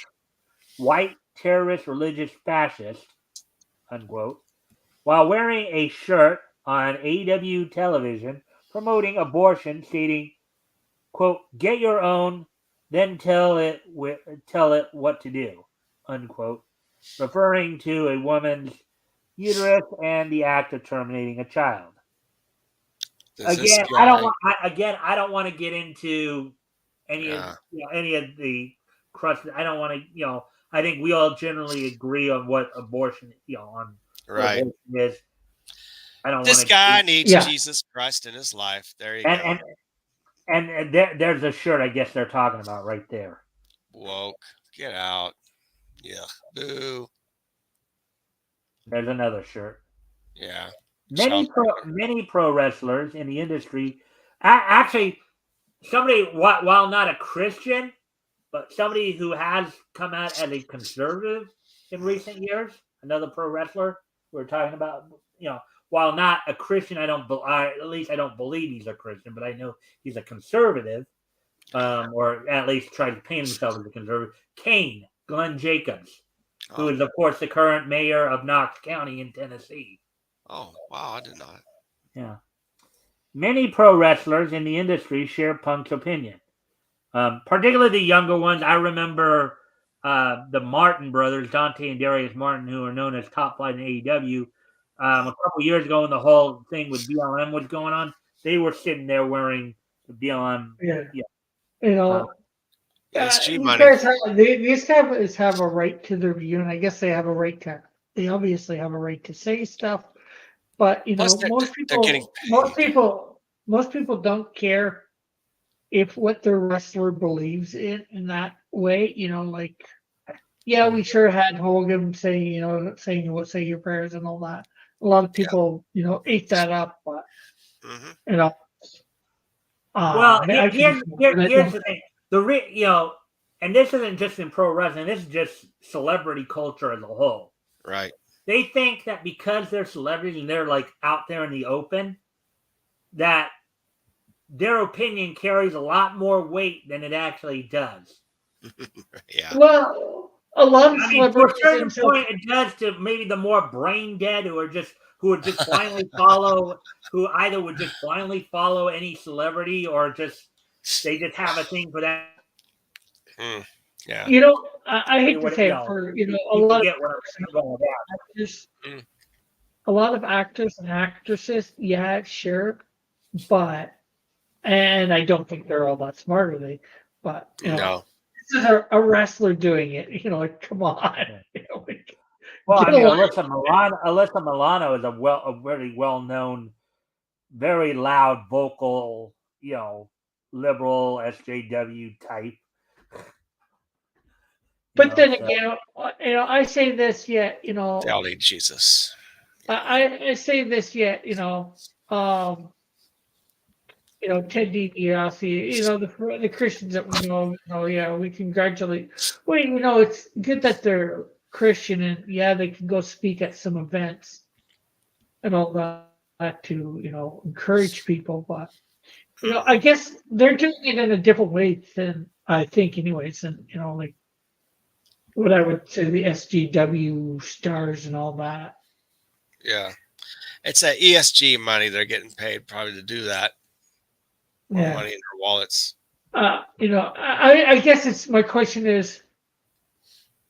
white, terrorist, religious fascist, unquote, while wearing a shirt on AEW television promoting abortion, stating, quote, get your own, then tell it what to do, unquote, referring to a woman's uterus and the act of terminating a child. I don't want to get into any of the crush it. I don't want to, I think we all generally agree on what abortion, on what Right. abortion is. I don't This want guy needs Yeah. Jesus Christ in his life. There you and go. and there's a shirt I guess they're talking about right there. Woke. Get out. Yeah. Boo. There's another shirt. Yeah. Many pro wrestlers in the industry, actually, somebody while not a Christian, but somebody who has come out as a conservative in recent years, another pro wrestler we're talking about, while not a Christian, at least I don't believe he's a Christian, but I know he's a conservative, or at least tried to paint himself as a conservative. Glenn Jacobs, who is, of course, the current mayor of Knox County in Tennessee. Oh, wow. I did not. Yeah. Many pro wrestlers in the industry share Punk's opinion. Particularly the younger ones. I remember the Martin brothers, Dante and Darius Martin, who are known as Top Flight in AEW. A couple years ago, when the whole thing with BLM was going on, they were sitting there wearing the BLM. Yeah. Yeah. SG money. These guys have a right to their view, and I guess they have a right to. They obviously have a right to say stuff, but Plus, they're getting paid. most people don't care if what their wrestler believes in that way. We sure had Hogan saying say your prayers and all that. A lot of people ate that up, but Mhm. Well, here's the thing. And this isn't just in pro wrestling. This is just celebrity culture as a whole. Right. They think that because they're celebrities and they're like out there in the open, that their opinion carries a lot more weight than it actually does. Yeah. Well, a lot of to a certain point, it does to maybe the more brain dead who would just blindly follow, who either would just blindly follow any celebrity or they just have a thing for that. Yeah. I hate to say it for a lot of actors. A lot of actors and actresses, yeah, sure, but and I don't think they're all that smart, are they? But No. This is a wrestler doing it. Come on. Well, I mean, Alyssa Milano is a very well-known, very loud, vocal, liberal SJW type. But then again, I say this yet, They all need Jesus. I say this yet, Ted DiBiase, the Christians that we know, we congratulate. Well, it's good that they're Christian and they can go speak at some events and all that to, encourage people. But, I guess they're doing it in a different way than I think anyways. And, like what I would say the SGW stars and all that. Yeah. It's that ESG money they're getting paid probably to do that. More money in their wallets. I guess my question is,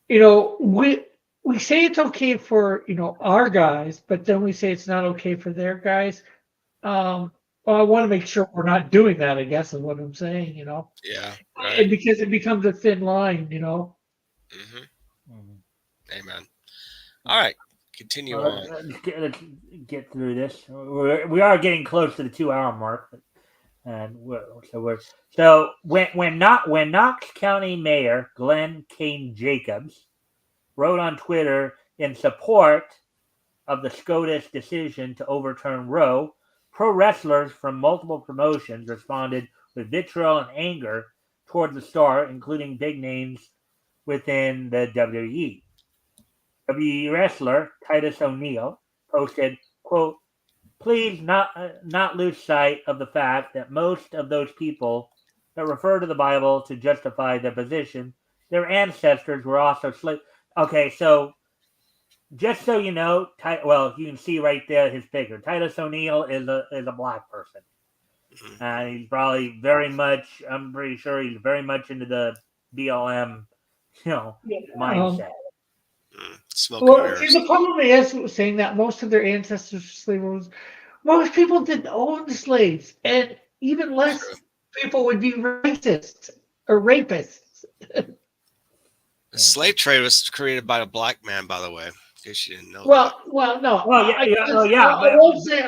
we say it's okay for our guys, but then we say it's not okay for their guys. Well, I want to make sure we're not doing that, I guess is what I'm saying. Yeah. Right. And because it becomes a thin line. Amen. All right. Continue on. Let's get through this. We are getting close to the 2-hour mark. And so when Knox County Mayor Glenn Kane Jacobs wrote on Twitter in support of the SCOTUS decision to overturn Roe, pro wrestlers from multiple promotions responded with vitriol and anger toward the star, including big names within the WWE. WWE wrestler Titus O'Neil posted, quote, "Please not lose sight of the fact that most of those people that refer to the Bible to justify their position, their ancestors were also slaves." Okay, so just so you know, you can see right there his picture. Titus O'Neil is a black person. He's probably very much. I'm pretty sure he's very much into the BLM, mindset. The problem is saying that most of their ancestors were slaves. Most people didn't own slaves, and even less people would be racists or rapists. The slave trade was created by a black man, by the way, in case you didn't know that. Well, no. Well, I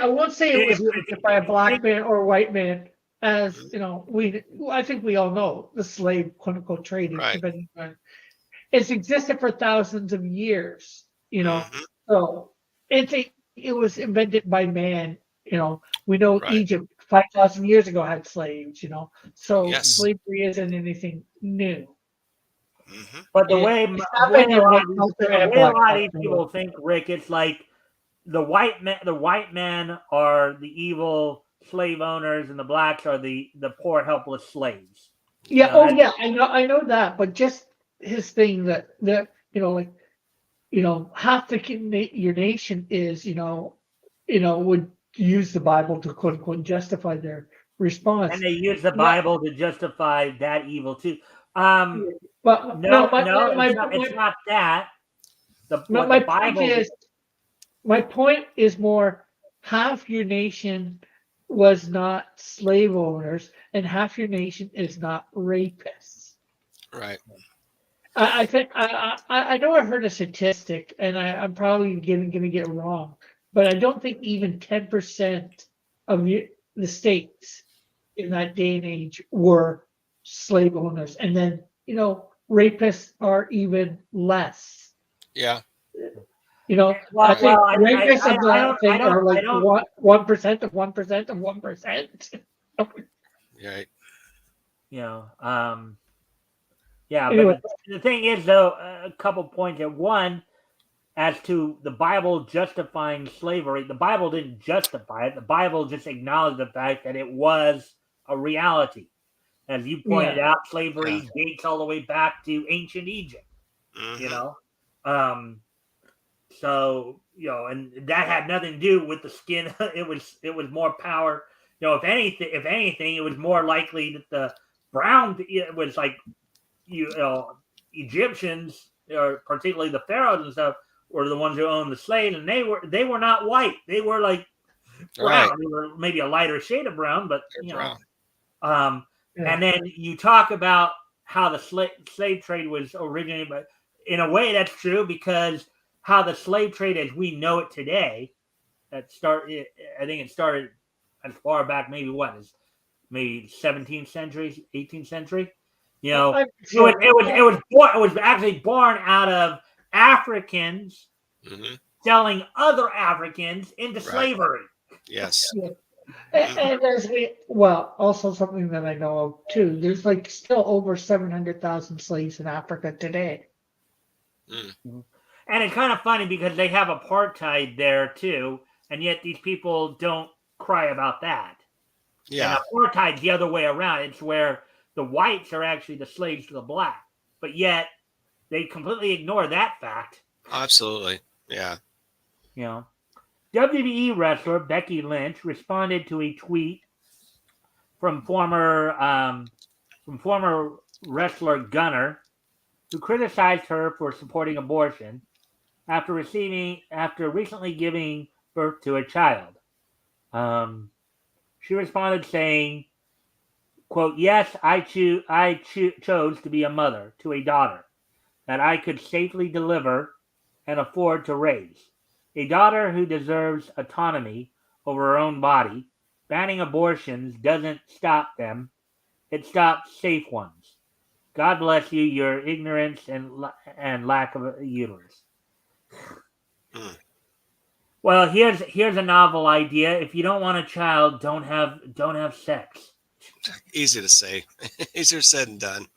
won't say it was if created by a black man or a white man, as Mhm. I think we all know the slave quote unquote trading, Right. depending on it's existed for thousands of years, Mhm. So it was invented by man, We know Right. Egypt 5,000 years ago had slaves, So Yes. slavery isn't anything new. Mhm. But the It, way it's the way happened a in lot white of these culture the and way a black lot of these culture. people think, Rick, it's like the white men are the evil slave owners, and the blacks are the poor helpless slaves. Yeah. You know, Oh, that's yeah. I know that. But just his thing that like half your nation is would use the Bible to quote unquote justify their and response. they use the What? Bible to justify that evil too. Um, But no, no, no, it's not that. What the my point Bible is my point is more half your nation was not slave owners and half your nation is not rapists. Right. I think I know I heard a statistic, and I'm probably going to get it wrong, but I don't think even 10% of the states in that day and age were slave owners, and then rapists are even less. Yeah. I well, think rapists of I that don't, thing are I like don't. 1% of 1% of 1%. Right. You know, yeah, but Anyway, the thing is, though, a couple points. At one, as to the Bible justifying slavery, the Bible didn't justify it. The Bible just acknowledged the fact that it was a reality. As you pointed yeah, out, Yeah. slavery dates all the way back to ancient Egypt. You Mhm. know, um, so and that had nothing to do with the skin. It was more power. If anything, it was more likely that the brown. It was like you know Egyptians, or particularly the pharaohs and stuff, were the ones who owned the slaves, and they were not white. They were like Right. brown. They were maybe a lighter shade of brown, but They're brown. Um, yeah. and then you talk about how the slave trade was originated, but in a way that's true, because how the slave trade as we know it today, I think it started as far back maybe 17th century, 18th century. I'm It was actually born out of Africans Mhm. selling other Africans into Right. slavery. Yes. Yeah. Mhm. And also something that I know of too, there's like still over 700,000 slaves in Africa today. Mm. And it's kind of funny because they have apartheid there too, and yet these people don't cry about that. And Yeah. apartheid's the other way around. It's where the whites are actually the slaves to the black, but yet they completely ignore that fact. Absolutely. Yeah. You know, WWE wrestler Becky Lynch responded to a tweet from former wrestler Gunner, who criticized her for supporting abortion after recently giving birth to a child. She responded saying, "quote Yes, chose to be a mother to a daughter that I could safely deliver and afford to raise, a daughter who deserves autonomy over her own body. Banning abortions doesn't stop them; it stops safe ones. God bless you, your ignorance and lack of a uterus." Mm. Well, here's a novel idea. If you don't want a child, don't have sex. Easy to say. Easier said than done.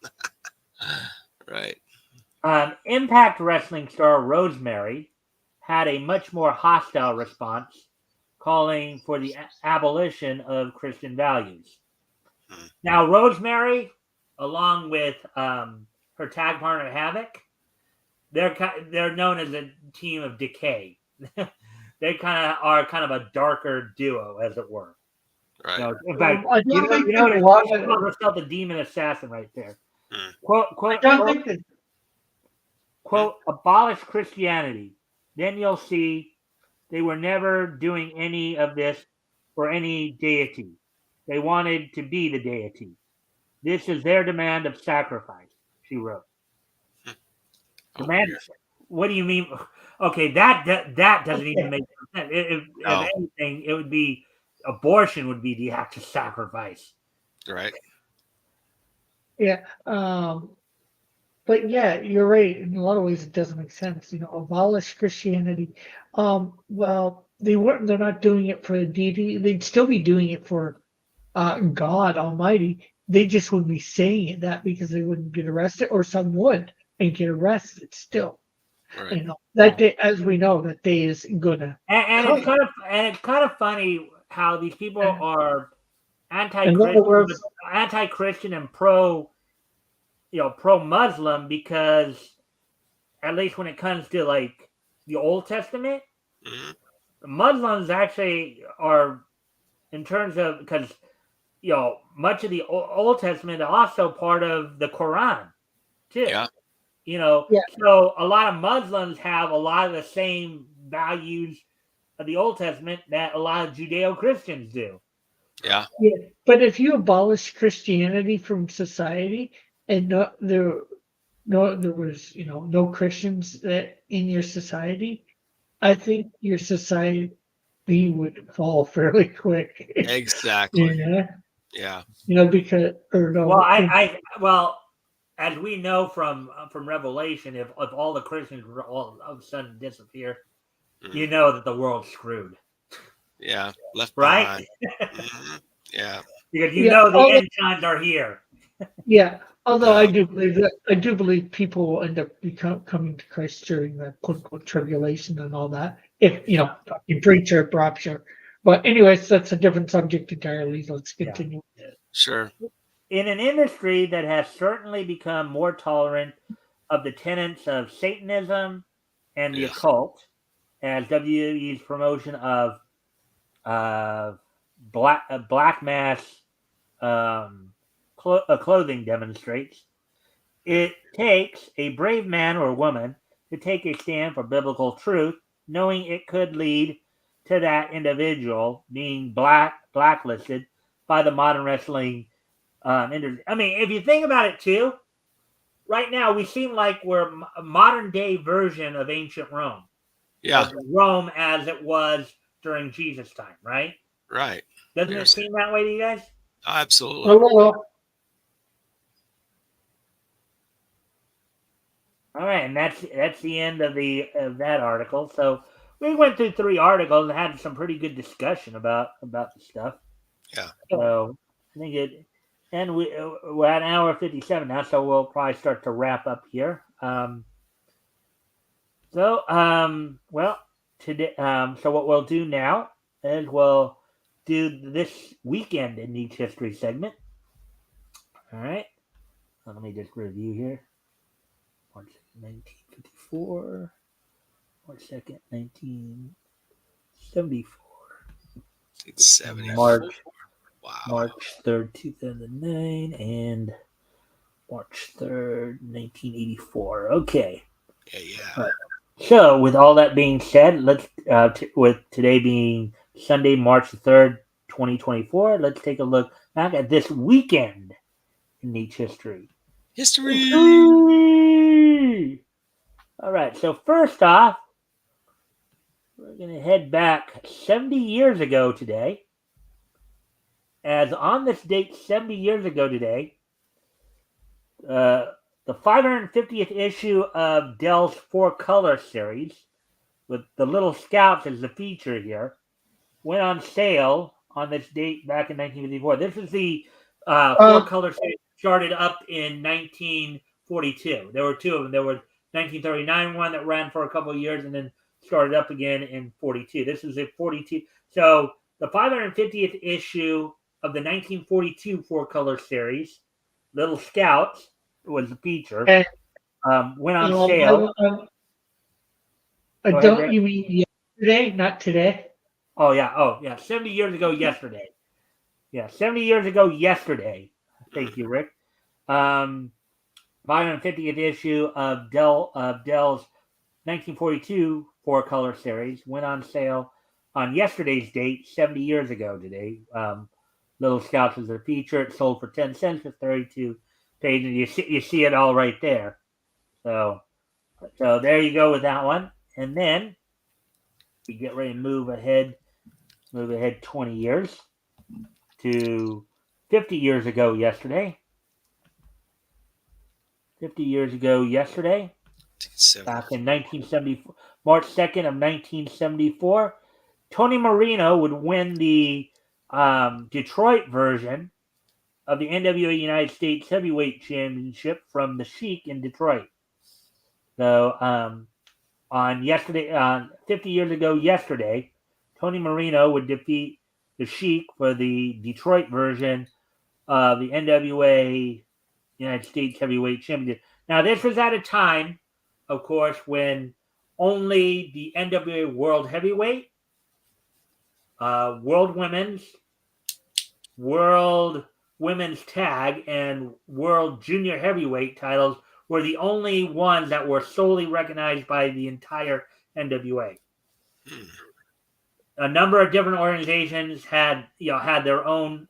Right. Impact Wrestling star Rosemary had a much more hostile response, calling for the abolition of Christian values. Mm. Now, Rosemary, along with her tag partner Havoc, they're known as a team of decay. They kind of a darker duo, as it were. Right. In fact, I don't think you they notice belong. she calls herself the demon assassin right there. Mm. Quote, I quote, don't quote, think that. Mm. quote, abolish Christianity. Then you'll see they were never doing any of this for any deity. They wanted to be the deity. This is their demand of sacrifice, she wrote. Oh, Man, weird. what do you mean? Okay, that doesn't even make sense. If No. anything, it would be abortion would be the act of sacrifice. Right. Yeah. But yeah, you're right. In a lot of ways, it doesn't make sense. Abolish Christianity. Well, they weren't. They're not doing it for the deity. They'd still be doing it for God Almighty. They just wouldn't be saying it that because they wouldn't get arrested, or some would and get arrested still. Right. That day, as we know, that day is gonna And come. it's kind of funny how these people are In other words, anti-Christian and pro-Muslim because at least when it comes to like the Old Testament, Hmm. Muslims actually are in terms of because much of the Old Testament is also part of the Quran too. Yeah. Yeah. So a lot of Muslims have a lot of the same values of the Old Testament that a lot of Judeo-Christians do. Yeah. Yeah, but if you abolish Christianity from society and there was no Christians in your society, I think your society would fall fairly quick. Exactly. Yeah, Yeah. because or Well, no, well, as we know from Revelation, if all the Christians were all of a sudden disappear, you Mhm. know that the world's screwed, Yeah. Left right? behind. Hmm. Yeah. Because yeah, the end times are here. yeah. Although I Yeah. do believe that people will end up coming to Christ during the quote unquote tribulation and all that. If talking preacher, rapture. But anyways, that's a different subject entirely. Let's Yeah. continue. Sure. In an industry that has certainly become more tolerant of the tenets of Satanism and the Yeah. occult, as WWE's promotion of black mass clothing demonstrates, it takes a brave man or woman to take a stand for biblical truth, knowing it could lead to that individual being blacklisted by the modern wrestling industry. I mean, if you think about it too, right now we seem like we're a modern day version of ancient Rome, Yeah. of Rome as it was during Jesus' time, right? Right. Doesn't it Yes. seem that way to you guys? Absolutely. Well, All right, and that's the end of that article. So we went through 3 articles and had some pretty good discussion about the stuff. Yeah. So I think and we're at an hour 57 now, so we'll probably start to wrap up here. Well, today, so what we'll do now is we'll do this weekend in each history segment. All right, let me just review here. 1954. 2nd, 1974. 74. Wow. March 3rd, 2009, and March 3rd, 1984. Okay. Yeah. Yeah. All right. So, with all that being said, let's with today being Sunday, March 3rd, 2024, let's take a look back at this weekend in Nietzsche history. History. All right. So first off, we're going to head back 70 years ago today. As on this date, 70 years ago today, the 550th issue of Dell's Four Color series, with the Little Scouts as the feature here, went on sale on this date back in 1954. This is the Four Color series started up in 1942. There were 2 of them. There was 1939 one that ran for a couple of years and then started up again in 42. This is a 42. So the 550th issue of the 1942 Four Color series, Little Scouts, was the feature. Went on sale. Don't you mean yesterday, not today? Oh yeah. 70 years ago yesterday. Yeah, 70 years ago yesterday. Thank you, Rick. 550th issue of Dell's 1942 Four Color series went on sale on yesterday's date, 70 years ago today. Little Scouts is their feature. It sold for 10 cents for 32 pages. You see it all right there. So, So there you go with that one. And then we get ready to move ahead 20 years to 50 years ago yesterday. 50 years ago yesterday, back in 1974, March 2nd of 1974, Tony Marino would win the Detroit version of the NWA United States Heavyweight Championship from the Sheik in Detroit. So on 50 years ago yesterday, Tony Marino would defeat the Sheik for the Detroit version of the NWA United States Heavyweight Championship. Now, this was at a time, of course, when only the NWA World Heavyweight, World Women's Tag, and World Junior Heavyweight titles were the only ones that were solely recognized by the entire NWA. A number of different organizations had their own,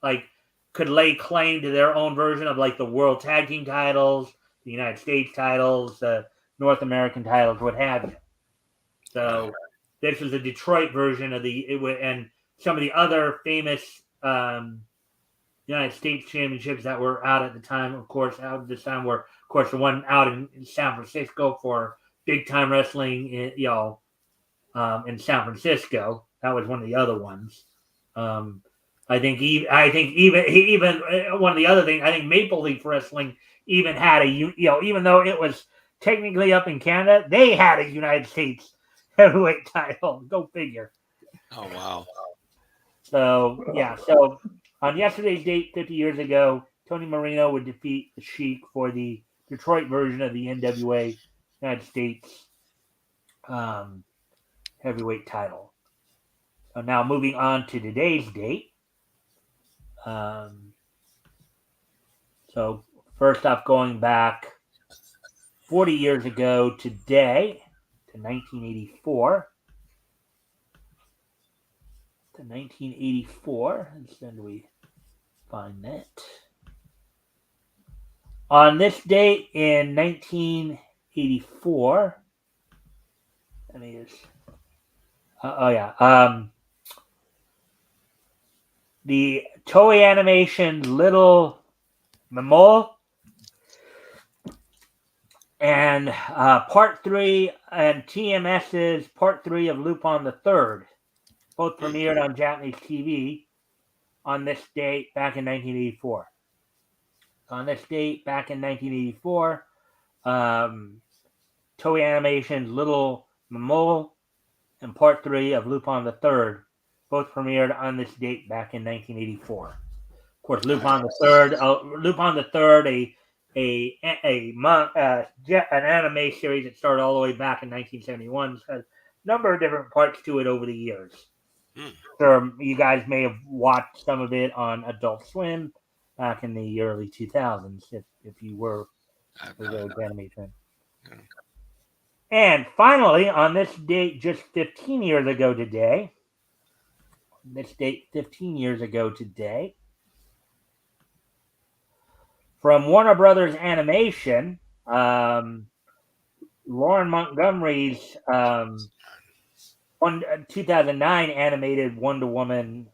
could lay claim to their own version of the World Tag Team titles, the United States titles, the North American titles, what have you. So this was a Detroit version of and some of the other famous United States championships that were out at the time. Of course, out at this time were, of course, the one out in San Francisco for big time wrestling. In San Francisco, that was one of the other ones. I think even one of the other things. I think Maple Leaf Wrestling even had even though it was technically up in Canada, they had a United States heavyweight title. Go figure. Oh wow. So yeah, so on yesterday's date, 50 years ago, Tony Marino would defeat the Sheik for the Detroit version of the NWA United States heavyweight title. So now moving on to today's date. So first off, going back 40 years ago today to 1984. To 1984. And then we find that. On this date in 1984, let me just. The Toei Animation Little Memole and Part 3 and TMS's Part 3 of Lupin the Third both premiered on Japanese TV on this date back in 1984. On this date back in 1984, Toei Animation's Little Memole and Part 3 of Lupin the Third both premiered on this date back in 1984. Of course, Lupin the Third, an anime series that started all the way back in 1971, has a number of different parts to it over the years. So you guys may have watched some of it on Adult Swim back in the early 2000s, if you were a anime fan. And finally, on this date, just 15 years ago today, from Warner Brothers Animation, Lauren Montgomery's 2009 animated Wonder Woman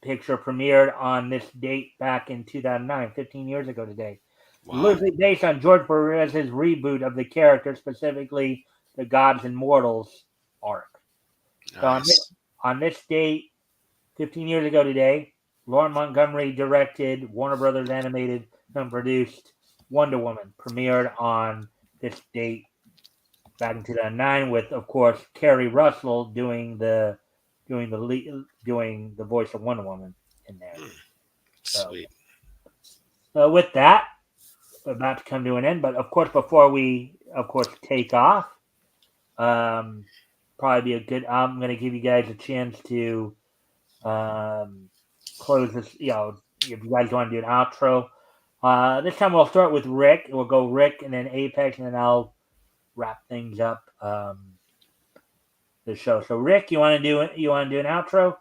picture premiered on this date back in 2009, 15 years ago today. Wow. Loosely based on George Perez's reboot of the character, specifically the Gods and Mortals arc. Nice. So on this date, 15 years ago today, Lauren Montgomery directed, Warner Brothers animated and produced Wonder Woman, premiered on this date back in 2009, with, of course, Kerry Russell doing the voice of Wonder Woman in there. Sweet. So with that, we're about to come to an end. But of course, before we take off, probably be a good. I'm going to give you guys a chance to close this. If you guys want to do an outro, this time we'll start with Rick. We'll go Rick and then Apex, and then I'll wrap things up. The show. So Rick, you want to do it? You want to do an outro?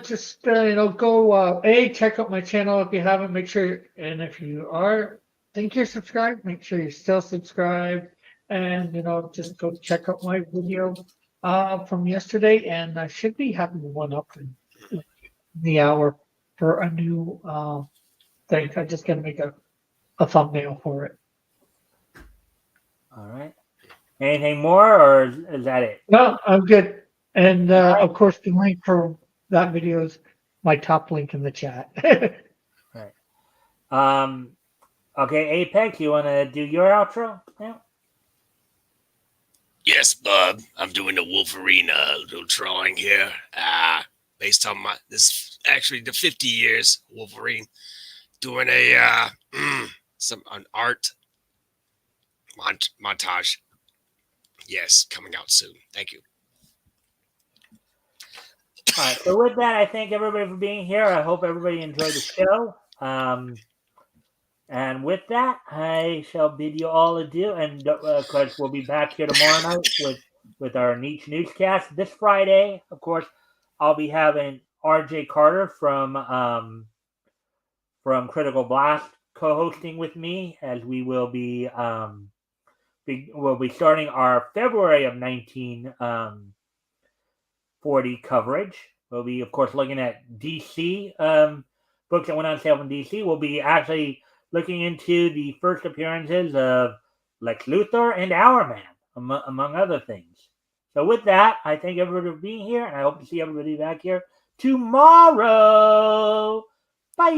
Just go check out my channel if you haven't. Make sure, and if you are, think you're subscribed. Make sure you're still subscribed, and just go check out my video from yesterday, and I should be having one up in the hour for a new thing. I just gotta make a thumbnail for it. All right. Anything more, or is that it? No, I'm good. And right. of course, the link for that video is my top link in the chat. Right. Okay, Apex, you want to do your outro now? Yes, Bob. I'm doing the Wolverine little drawing here. Based on this actually the 50 years Wolverine, doing a an art montage. Yes, coming out soon. Thank you. All right. So with that, I thank everybody for being here. I hope everybody enjoyed the show. And with that, I shall bid you all adieu. And of course, we'll be back here tomorrow night with our Niche Newscast. This Friday, of course, I'll be having RJ Carter from Critical Blast co-hosting with me, as we will be we'll be starting our February of 1940 coverage. We'll be, of course, looking at DC books that went on sale in DC. We'll be actually looking into the first appearances of Lex Luthor and Hourman, among other things. So with that, I thank everybody for being here, and I hope to see everybody back here tomorrow. Bye.